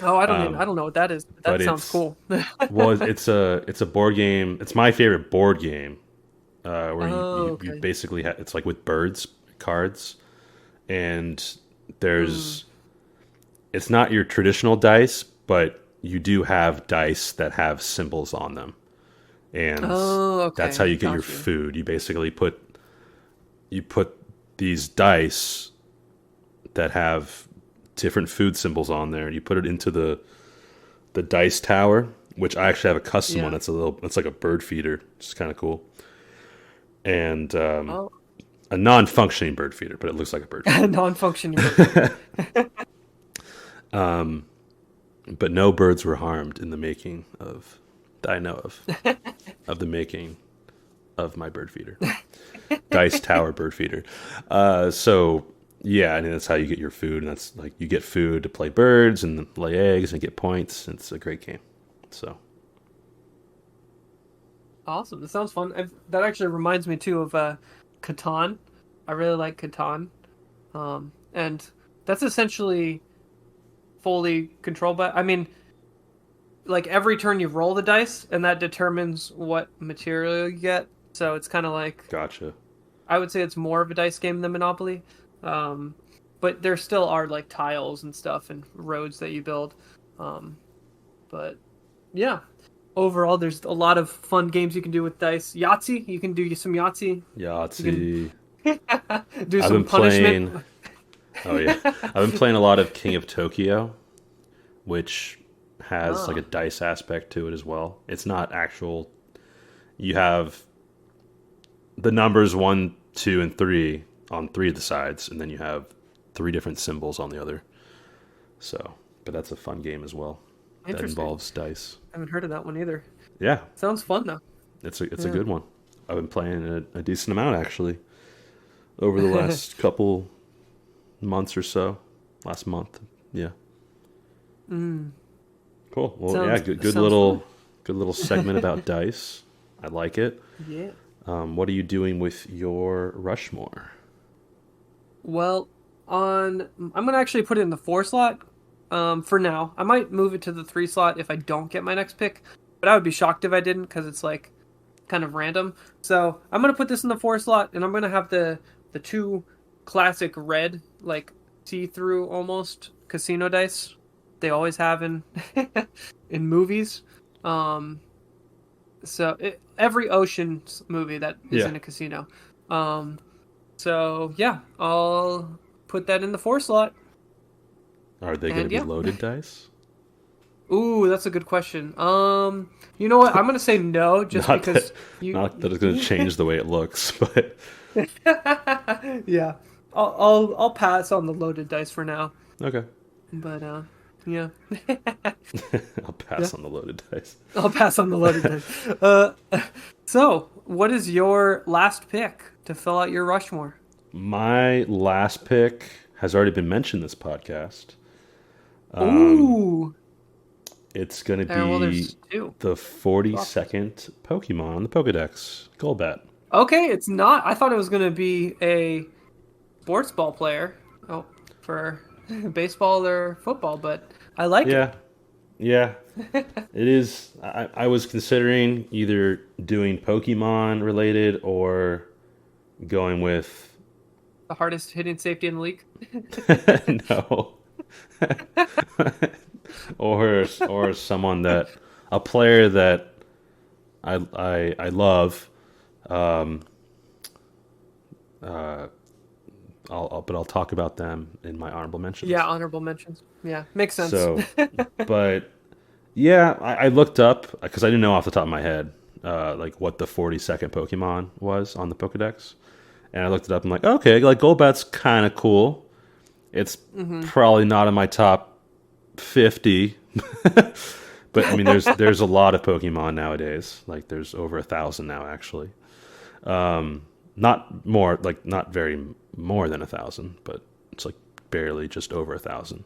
Speaker 1: Oh, I don't know what that is. That
Speaker 2: but
Speaker 1: sounds cool.
Speaker 2: Well, it's a board game. It's my favorite board game. Where you
Speaker 1: okay.
Speaker 2: basically it's like with cards, and there's it's not your traditional dice, but you do have dice that have symbols on them, and that's how you get your food. You basically put these dice that have different food symbols on there, and you put it into the dice tower, which I actually have a custom one. It's like a bird feeder, which is kind of cool. And a non-functioning bird feeder, but it looks like a bird feeder.
Speaker 1: Non-functioning bird feeder.
Speaker 2: But no birds were harmed in the making of that I know of the making of my bird feeder. Dice tower bird feeder. So yeah, I mean that's how you get your food, and that's like you get food to play birds and lay eggs and get points. It's a great game. So
Speaker 1: Awesome. That sounds fun. That actually reminds me too of Catan. I really like Catan. And that's essentially fully controlled by, I mean, like every turn you roll the dice and that determines what material you get. So it's kind of like,
Speaker 2: gotcha.
Speaker 1: I would say it's more of a dice game than Monopoly. But there still are like tiles and stuff and roads that you build. But yeah. Overall, there's a lot of fun games you can do with dice. Yahtzee, you can do some Yahtzee.
Speaker 2: Yahtzee.
Speaker 1: Do some punishment.
Speaker 2: Oh yeah, I've been playing a lot of King of Tokyo, which has like a dice aspect to it as well. It's not actual. You have the numbers 1, 2, and 3 on 3 of the sides, and then you have 3 different symbols on the other. So, but that's a fun game as well. That involves dice.
Speaker 1: I haven't heard of that one either.
Speaker 2: Yeah.
Speaker 1: Sounds fun though.
Speaker 2: It's a good one. I've been playing a decent amount actually over the last couple months or so. Last month. Yeah. Cool. Well, yeah, good little segment about dice. I like it.
Speaker 1: Yeah.
Speaker 2: What are you doing with your Rushmore?
Speaker 1: Well, I'm going to actually put it in the 4 slot. For now, I might move it to the 3 slot if I don't get my next pick, but I would be shocked if I didn't because it's like kind of random. So I'm gonna put this in the 4 slot, and I'm gonna have the 2 classic red, like see-through almost casino dice they always have in in movies. Every Ocean's movie that is in a casino. So yeah, I'll put that in the 4 slot.
Speaker 2: Are they going to be loaded dice?
Speaker 1: Ooh, that's a good question. You know what? I'm gonna say no, just
Speaker 2: not
Speaker 1: because
Speaker 2: not that it's going to change the way it looks, but
Speaker 1: yeah, I'll pass on the loaded dice for now.
Speaker 2: Okay.
Speaker 1: But yeah.
Speaker 2: I'll pass on the loaded dice.
Speaker 1: I'll pass on the loaded dice. So, what is your last pick to fill out your Rushmore?
Speaker 2: My last pick has already been mentioned this podcast.
Speaker 1: Ooh.
Speaker 2: It's going to be the 42nd Pokemon on the Pokedex, Golbat.
Speaker 1: Okay, it's not. I thought it was going to be a sports ball player for baseball or football, but I like it.
Speaker 2: Yeah, Yeah, it is. I was considering either doing Pokemon related or going with
Speaker 1: The hardest hitting safety in the league.
Speaker 2: no, or someone that a player that I love. Um, but I'll talk about them in my honorable mentions.
Speaker 1: Yeah, honorable mentions. Yeah, makes sense.
Speaker 2: So, but yeah, I looked up because I didn't know off the top of my head like what the 42nd Pokemon was on the Pokedex, and I looked it up. I'm like, okay, like Golbat's kind of cool. It's probably not in my top 50, but I mean, there's a lot of Pokemon nowadays. Like there's over 1,000 now, actually. Not more, like not very more than 1,000, but it's like barely just over 1,000.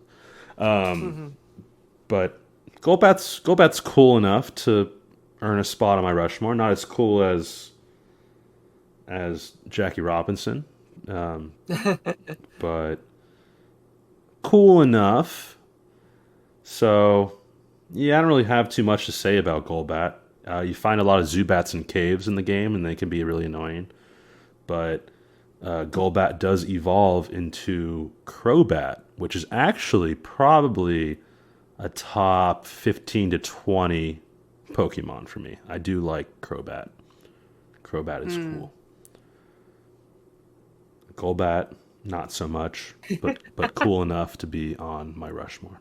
Speaker 2: But Golbat's cool enough to earn a spot on my Rushmore. Not as cool as Jackie Robinson, but cool enough. So yeah, I don't really have too much to say about Golbat. You find a lot of Zubats in caves in the game, and they can be really annoying. But Golbat does evolve into Crobat, which is actually probably a top 15 to 20 Pokemon for me. I do like Crobat. Crobat is cool. Golbat, not so much, but cool enough to be on my Rushmore.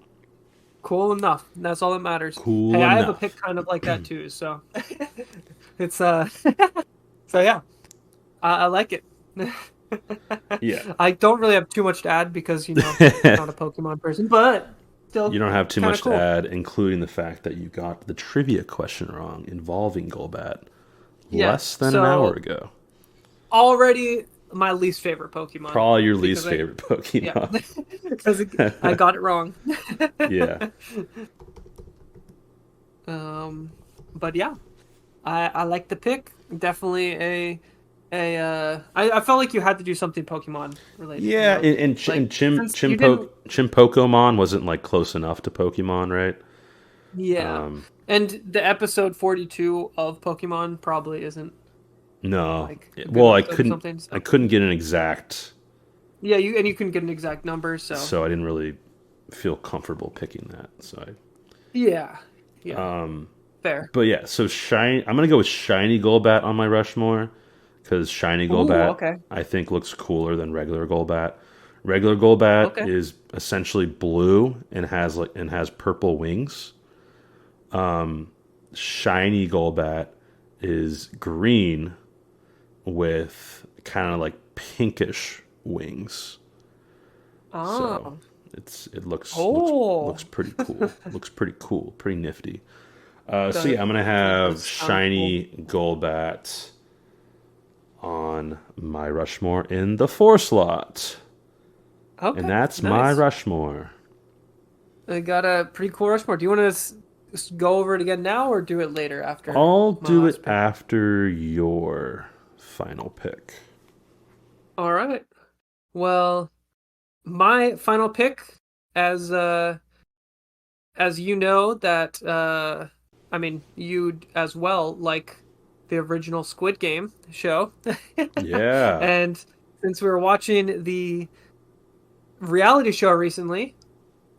Speaker 1: Cool enough. That's all that matters.
Speaker 2: Cool
Speaker 1: hey, I have a
Speaker 2: enough.
Speaker 1: pick kind of like that too. So it's so yeah, I like it.
Speaker 2: Yeah.
Speaker 1: I don't really have too much to add because I'm not a Pokemon person, but still,
Speaker 2: You don't have too
Speaker 1: kinda
Speaker 2: much
Speaker 1: cool.
Speaker 2: to add, including the fact that you got the trivia question wrong involving Golbat
Speaker 1: Yeah,
Speaker 2: less than an
Speaker 1: so-
Speaker 2: hour ago.
Speaker 1: Already my least favorite Pokemon.
Speaker 2: Probably your least
Speaker 1: because
Speaker 2: favorite Pokemon.
Speaker 1: Yeah, because I got it wrong.
Speaker 2: Yeah.
Speaker 1: But yeah, I like the pick. Definitely I felt like you had to do something Pokemon related.
Speaker 2: Yeah,
Speaker 1: you know?
Speaker 2: and
Speaker 1: Like, since you didn't-
Speaker 2: Chimpokemon wasn't like close enough to Pokemon, right?
Speaker 1: Yeah, and the episode 42 of Pokemon probably isn't.
Speaker 2: No.
Speaker 1: Like, a good
Speaker 2: Well, I
Speaker 1: episode or
Speaker 2: couldn't
Speaker 1: something, so-
Speaker 2: I couldn't get an exact,
Speaker 1: Yeah, you couldn't get an exact number, so
Speaker 2: I didn't really feel comfortable picking that. So
Speaker 1: yeah, fair.
Speaker 2: but yeah, so I'm going to go with Shiny Golbat on my Rushmore cuz Shiny Golbat
Speaker 1: okay.
Speaker 2: I think looks cooler than regular Golbat. Regular Golbat
Speaker 1: Okay.
Speaker 2: is essentially blue and has purple wings. Shiny Golbat is green with kind of like pinkish wings.
Speaker 1: Oh,
Speaker 2: So it looks
Speaker 1: Oh.
Speaker 2: looks pretty cool. Looks pretty cool, pretty nifty. So
Speaker 1: Does-
Speaker 2: yeah, I'm gonna have
Speaker 1: does sound
Speaker 2: Shiny Golbat on my Rushmore in the 4 slot,
Speaker 1: okay.
Speaker 2: and that's
Speaker 1: nice.
Speaker 2: my Rushmore.
Speaker 1: I got a pretty cool Rushmore. Do you want to go over it again now, or do it later after?
Speaker 2: I'll
Speaker 1: my
Speaker 2: do
Speaker 1: last
Speaker 2: it
Speaker 1: pick?
Speaker 2: after your final pick.
Speaker 1: All right. Well, my final pick, as you know that I mean you as well like the original Squid Game show.
Speaker 2: Yeah.
Speaker 1: And since we were watching the reality show recently,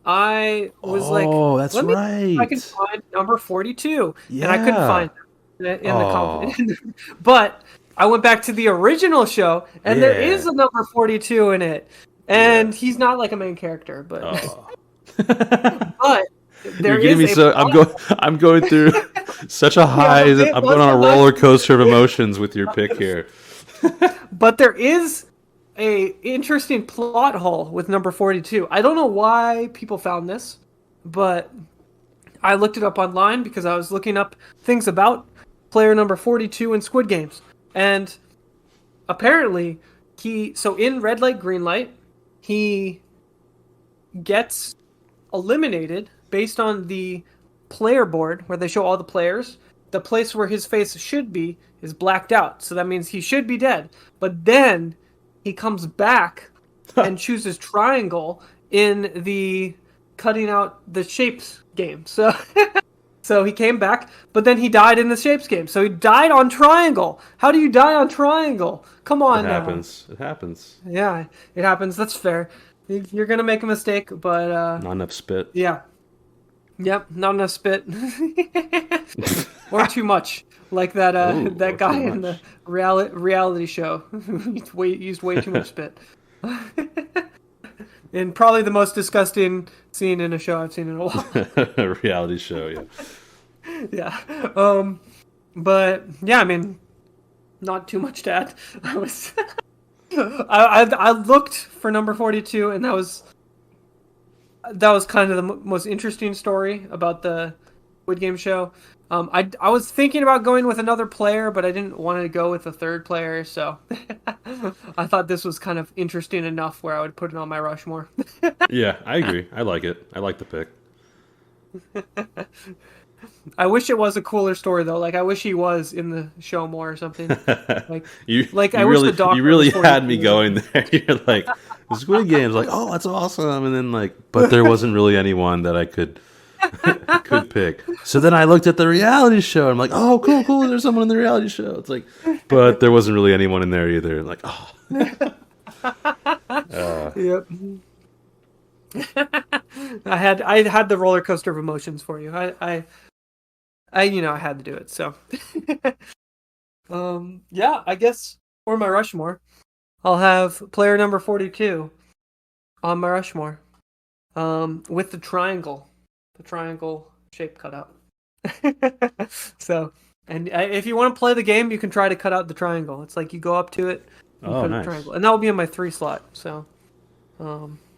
Speaker 1: I was like,
Speaker 2: Oh, that's
Speaker 1: let me see if I
Speaker 2: right.
Speaker 1: can find number 42. And I couldn't
Speaker 2: Yeah.
Speaker 1: find it in the
Speaker 2: Oh.
Speaker 1: comment. But I went back to the original show, and there
Speaker 2: Yeah.
Speaker 1: is a number 42 in it. And he's not like a main character, but
Speaker 2: Oh.
Speaker 1: but there
Speaker 2: You're getting
Speaker 1: is
Speaker 2: me
Speaker 1: a
Speaker 2: so
Speaker 1: plot-
Speaker 2: I'm going through such a high.
Speaker 1: it
Speaker 2: I'm
Speaker 1: was
Speaker 2: going on a
Speaker 1: a nice-
Speaker 2: roller coaster of emotions with your pick here.
Speaker 1: But there is a interesting plot hole with number 42. I don't know why people found this, but I looked it up online because I was looking up things about player number 42 in Squid Games. And apparently so in Red Light, Green Light, he gets eliminated based on the player board where they show all the players. The place where his face should be is blacked out, so that means he should be dead. But then he comes back and chooses triangle in the cutting out the shapes game. So so he came back, but then he died in the shapes game. So he died on triangle. How do you die on triangle? Come on now.
Speaker 2: It happens.
Speaker 1: Yeah, it happens. That's fair. You're gonna make a mistake, but
Speaker 2: Not enough spit.
Speaker 1: yeah. Yep, not enough spit. Or too much. Like that
Speaker 2: Ooh,
Speaker 1: that
Speaker 2: or
Speaker 1: guy
Speaker 2: too
Speaker 1: in the
Speaker 2: much.
Speaker 1: reality show. Used way too much spit. And probably the most disgusting scene in a show I've seen in a while.
Speaker 2: A reality show, yeah.
Speaker 1: Yeah. But yeah, I mean, not too much to add. I was I looked for number 42, and that was kind of the most interesting story about the Squid Game show. I was thinking about going with another player, but I didn't want to go with a third player, so I thought this was kind of interesting enough where I would put it on my Rushmore.
Speaker 2: Yeah, I agree. I like it. I like the pick.
Speaker 1: I wish it was a cooler story though. Like I wish he was in the show more or something. Like I wish the doctor
Speaker 2: you really
Speaker 1: was
Speaker 2: had me
Speaker 1: 42.
Speaker 2: going there. You're like, the Squid Game's like, oh, that's awesome, and then like, but there wasn't really anyone that I could pick. So then I looked at the reality show. I'm like, oh, cool. There's someone in the reality show. It's like, but there wasn't really anyone in there either. Like, oh.
Speaker 1: Yep. I had the roller coaster of emotions for you. I had to do it. So, yeah, I guess for my Rushmore, I'll have player number 42 on my Rushmore, with the triangle shape cut out. So, and if you want to play the game, you can try to cut out the triangle. It's like you go up to it, and
Speaker 2: Oh,
Speaker 1: cut
Speaker 2: nice.
Speaker 1: a triangle, and that will be in my 3 slot. So,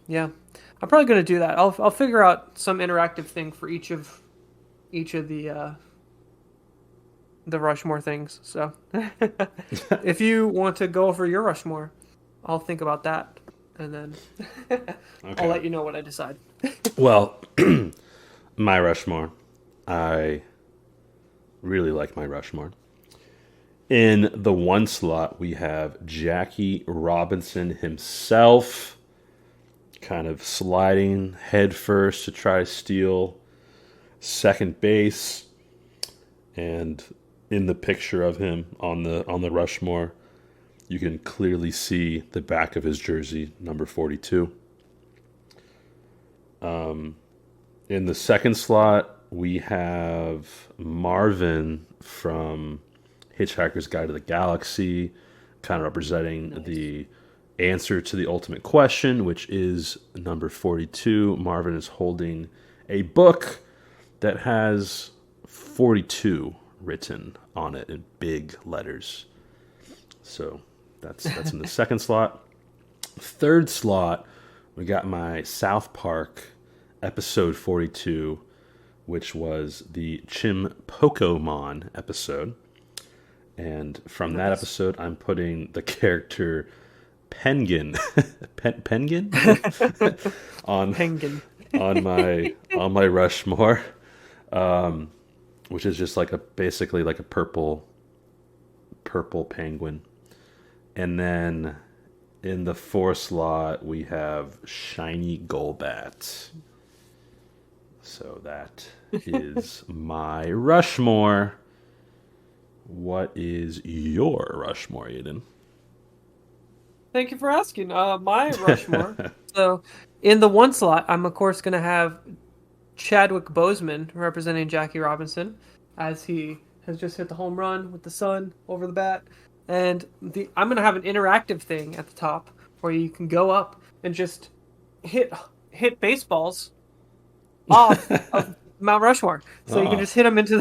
Speaker 1: yeah, I'm probably gonna do that. I'll figure out some interactive thing for each of the Rushmore things. So, if you want to go over your Rushmore, I'll think about that, and then I'll let you know what I decide.
Speaker 2: Well, my Rushmore. I really like my Rushmore. In the 1 slot, we have Jackie Robinson himself, kind of sliding head first to try to steal second base. And in the picture of him on the Rushmore, you can clearly see the back of his jersey, number 42. In the 2nd slot, we have Marvin from Hitchhiker's Guide to the Galaxy, kind of representing the answer to the ultimate question, which is number 42. Marvin is holding a book that has 42 written on it in big letters. So that's in the 2nd slot. 3rd slot, we got my South Park episode 42, which was the Chimpokomon episode. And from that episode, I'm putting the character Penguin, Penguin on my Rushmore, which is just basically like a purple penguin. And then in the 4th slot, we have Shiny Golbat. So that is my Rushmore. What is your Rushmore, Aidan?
Speaker 1: Thank you for asking. My Rushmore. So, in the 1 slot, I'm of course going to have Chadwick Boseman representing Jackie Robinson, as he has just hit the home run with the sun over the bat. And I'm going to have an interactive thing at the top where you can go up and just hit baseballs off of Mount Rushmore. So you can just hit them into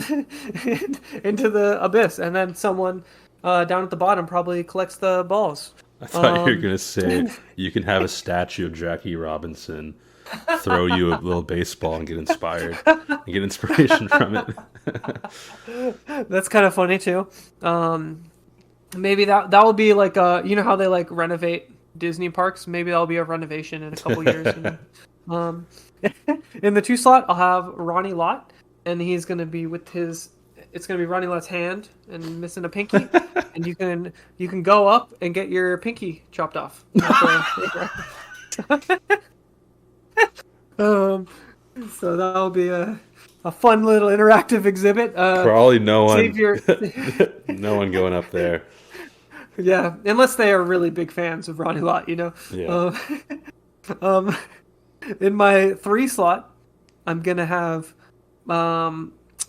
Speaker 1: the abyss, and then someone down at the bottom probably collects the balls.
Speaker 2: I thought you were going to say you can have a statue of Jackie Robinson throw you a little baseball and get inspired and get inspiration from it.
Speaker 1: That's kind of funny too. Maybe that will be like you know how they like renovate Disney parks? Maybe that'll be a renovation in a couple years. In the 2 slot, I'll have Ronnie Lott, and he's going to be it's going to be Ronnie Lott's hand and missing a pinky, and you can go up and get your pinky chopped off. So that'll be a fun little interactive exhibit.
Speaker 2: Probably no one,
Speaker 1: Xavier,
Speaker 2: no one going up there.
Speaker 1: yeah, unless they are really big fans of Ronnie Lott, you know.
Speaker 2: Yeah.
Speaker 1: Um, in my 3 slot, I'm gonna have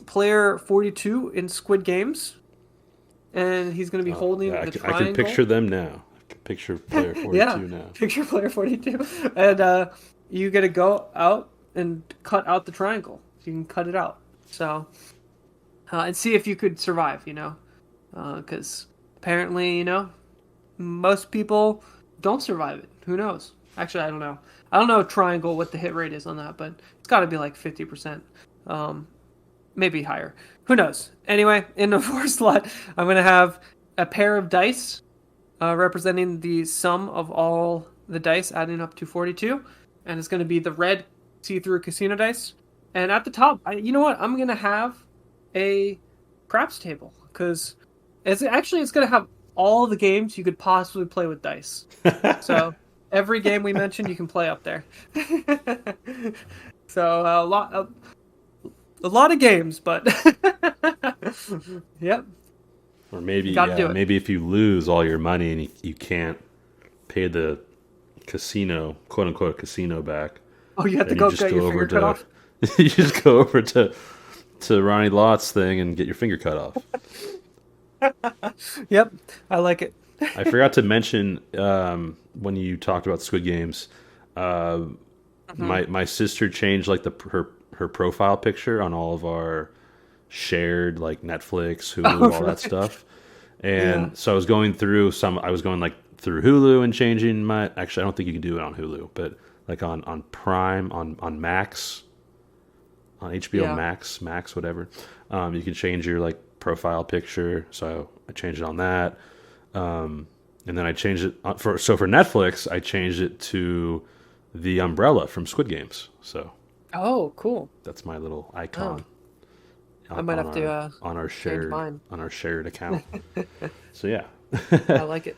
Speaker 1: player 42 in Squid Games, and he's gonna be holding
Speaker 2: Yeah,
Speaker 1: the
Speaker 2: I
Speaker 1: triangle.
Speaker 2: can picture them now. I can picture player 42
Speaker 1: Yeah,
Speaker 2: now.
Speaker 1: picture player 42, and you get to go out and cut out the triangle. You can cut it out. So, and see if you could survive. You know, because apparently, you know, most people don't survive it. Who knows? Actually, I don't know. I don't know triangle what the hit rate is on that, but it's got to be like 50%, maybe higher. Who knows? Anyway, in the 4th slot, I'm gonna have a pair of dice representing the sum of all the dice adding up to 42, and it's gonna be the red see-through casino dice. And at the top, you know what? I'm gonna have a craps table because it's gonna have all the games you could possibly play with dice. So every game we mentioned, you can play up there. So a lot of games, but yep.
Speaker 2: Or maybe,
Speaker 1: Gotta do it.
Speaker 2: maybe if you lose all your money and you can't pay the casino, quote unquote, casino back.
Speaker 1: Oh, you have to
Speaker 2: then
Speaker 1: go
Speaker 2: you just
Speaker 1: get
Speaker 2: go
Speaker 1: your
Speaker 2: over
Speaker 1: finger cut off.
Speaker 2: you just go over to Ronnie Lott's thing and get your finger cut off.
Speaker 1: Yep, I like it.
Speaker 2: I forgot to mention when you talked about Squid Games, my sister changed like her profile picture on all of our shared like Netflix, Hulu, all that stuff. And so I was going through like through Hulu and changing my. Actually, I don't think you can do it on Hulu, but like on Prime, on Max, on HBO Max, whatever. You can change your like profile picture. So I changed it on that. And then I changed it for Netflix. I changed it to the umbrella from Squid Games. So
Speaker 1: Oh, cool.
Speaker 2: that's my little icon.
Speaker 1: I might have to
Speaker 2: on our
Speaker 1: change mine.
Speaker 2: shared account. So yeah,
Speaker 1: I like it.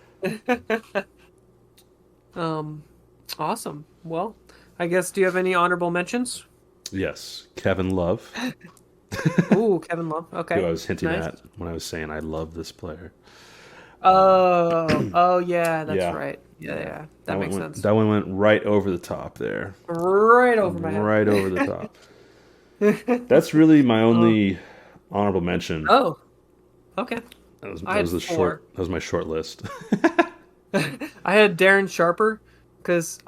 Speaker 1: Awesome. Well, I guess, do you have any honorable mentions?
Speaker 2: yes, Kevin Love,
Speaker 1: Ooh, Kevin Love. Okay.
Speaker 2: who I was hinting
Speaker 1: Nice.
Speaker 2: at when I was saying I love this player.
Speaker 1: Oh, yeah, that's
Speaker 2: Yeah.
Speaker 1: right. Yeah, that makes sense.
Speaker 2: That one went right over the top there,
Speaker 1: Right over my head.
Speaker 2: right over the top. That's really my only honorable mention.
Speaker 1: Oh, okay. I had
Speaker 2: the
Speaker 1: 4.
Speaker 2: That was my short list.
Speaker 1: I had Darren Sharper because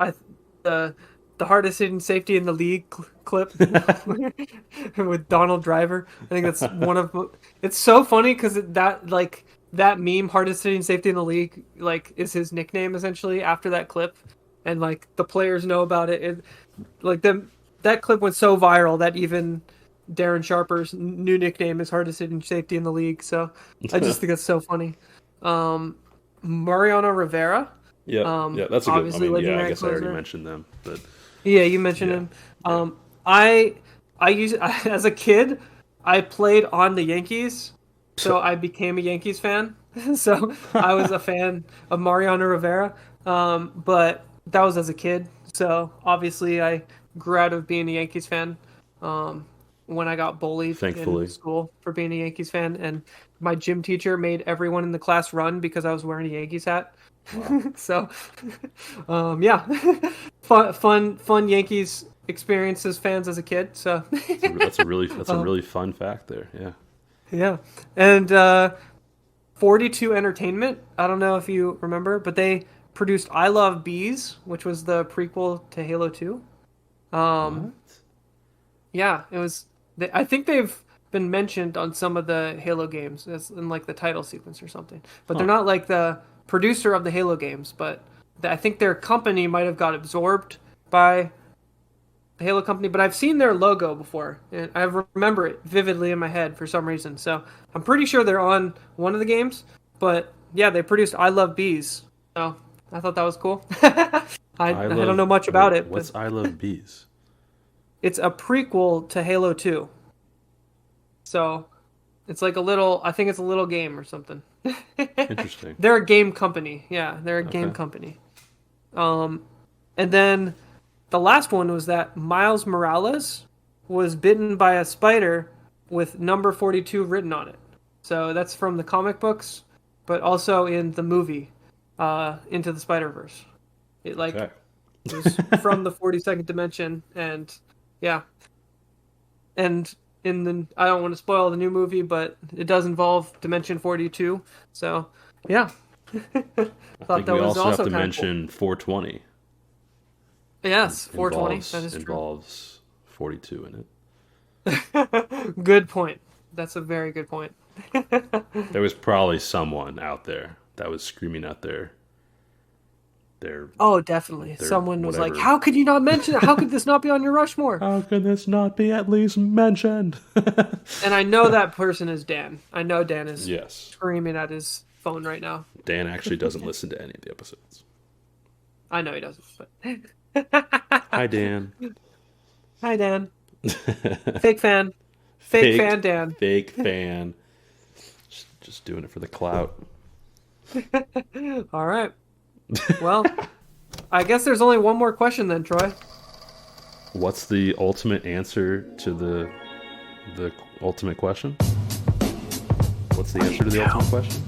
Speaker 1: the hardest hitting safety in the league clip with Donald Driver. I think that's one of. It's so funny because that meme, hardest hitting safety in the league, like is his nickname essentially after that clip, and like the players know about it. That clip went so viral that even Darren Sharper's new nickname is hardest hitting safety in the league. So I just think that's so funny. Mariano Rivera.
Speaker 2: Yeah, that's a good. I
Speaker 1: obviously
Speaker 2: mean, yeah, I
Speaker 1: legendary
Speaker 2: guess I already
Speaker 1: closer.
Speaker 2: mentioned them, but
Speaker 1: Yeah, you mentioned him. I as a kid, I played on the Yankees, so I became a Yankees fan. So I was a fan of Mariano Rivera, but that was as a kid. So obviously, I grew out of being a Yankees fan when I got bullied
Speaker 2: Thankfully.
Speaker 1: in school for being a Yankees fan, and my gym teacher made everyone in the class run because I was wearing a Yankees hat. So, yeah, fun Yankees experience as fans as a kid. So
Speaker 2: that's a really fun fact there. Yeah.
Speaker 1: yeah, and 42 Entertainment. I don't know if you remember, but they produced I Love Bees, which was the prequel to Halo 2.
Speaker 2: What?
Speaker 1: Yeah, it was. I think they've been mentioned on some of the Halo games as in like the title sequence or something, but they're not like the producer of the Halo games. But I think their company might have got absorbed by the Halo company. But I've seen their logo before, and I remember it vividly in my head for some reason. So I'm pretty sure they're on one of the games. But yeah, they produced I Love Bees. So I thought that was cool. I don't know much about it.
Speaker 2: What's
Speaker 1: But
Speaker 2: I Love Bees?
Speaker 1: it's a prequel to Halo 2. So it's like I think it's a little game or something.
Speaker 2: Interesting.
Speaker 1: They're a game company. Yeah, they're a game company. And then the last one was that Miles Morales was bitten by a spider with number 42 written on it. So that's from the comic books, but also in the movie, Into the Spider-Verse. It
Speaker 2: Okay.
Speaker 1: was from the 42nd dimension, and yeah. And in the, I don't want to spoil the new movie, but it does involve Dimension 42. So, yeah.
Speaker 2: I think we also have to mention 420.
Speaker 1: Yes, 420.
Speaker 2: Involves,
Speaker 1: That is true.
Speaker 2: involves 42 in it.
Speaker 1: Good point. That's a very good point.
Speaker 2: There was probably someone out there that was screaming out their
Speaker 1: Oh, definitely. Someone was like,
Speaker 2: whatever.
Speaker 1: "How could you not mention it? How could this not be on your Rushmore?"
Speaker 2: How could this not be at least mentioned?
Speaker 1: And I know that person is Dan. I know Dan is
Speaker 2: Yes.
Speaker 1: screaming at his phone right now.
Speaker 2: Dan actually doesn't listen to any of the episodes.
Speaker 1: I know he doesn't. But
Speaker 2: Hi, Dan.
Speaker 1: hi, Dan. Fake fan. Fake fan, Dan.
Speaker 2: Fake fan. Just doing it for the clout.
Speaker 1: All right. Well, I guess there's only one more question then, Troy.
Speaker 2: What's the ultimate answer to the ultimate question? What's the answer to the ultimate question?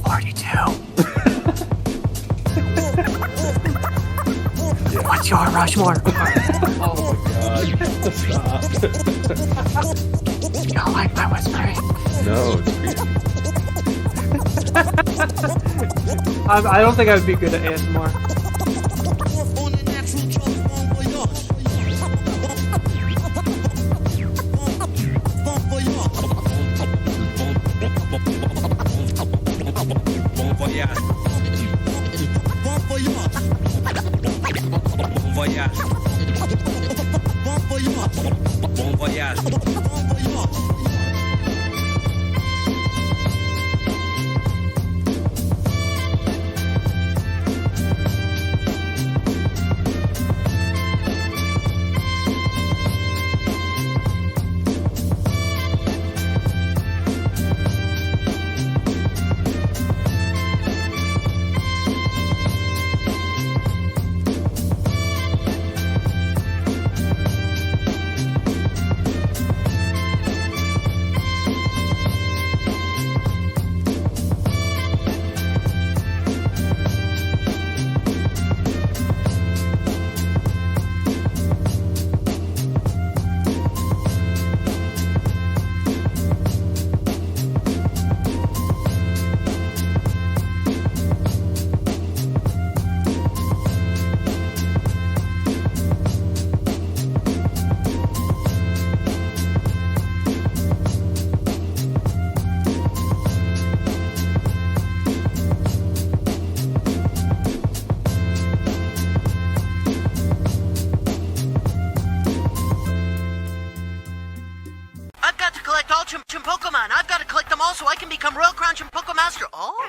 Speaker 7: 42. What's your Rushmore?
Speaker 2: Oh my god. Stop.
Speaker 7: You don't like my whispering?
Speaker 2: No, it's creepy.
Speaker 1: I don't think I would be good at ASMR.
Speaker 7: I've got to collect all Chimpokemon. I've got to collect them all so I can become Royal Crown Chimpoko Master. Oh.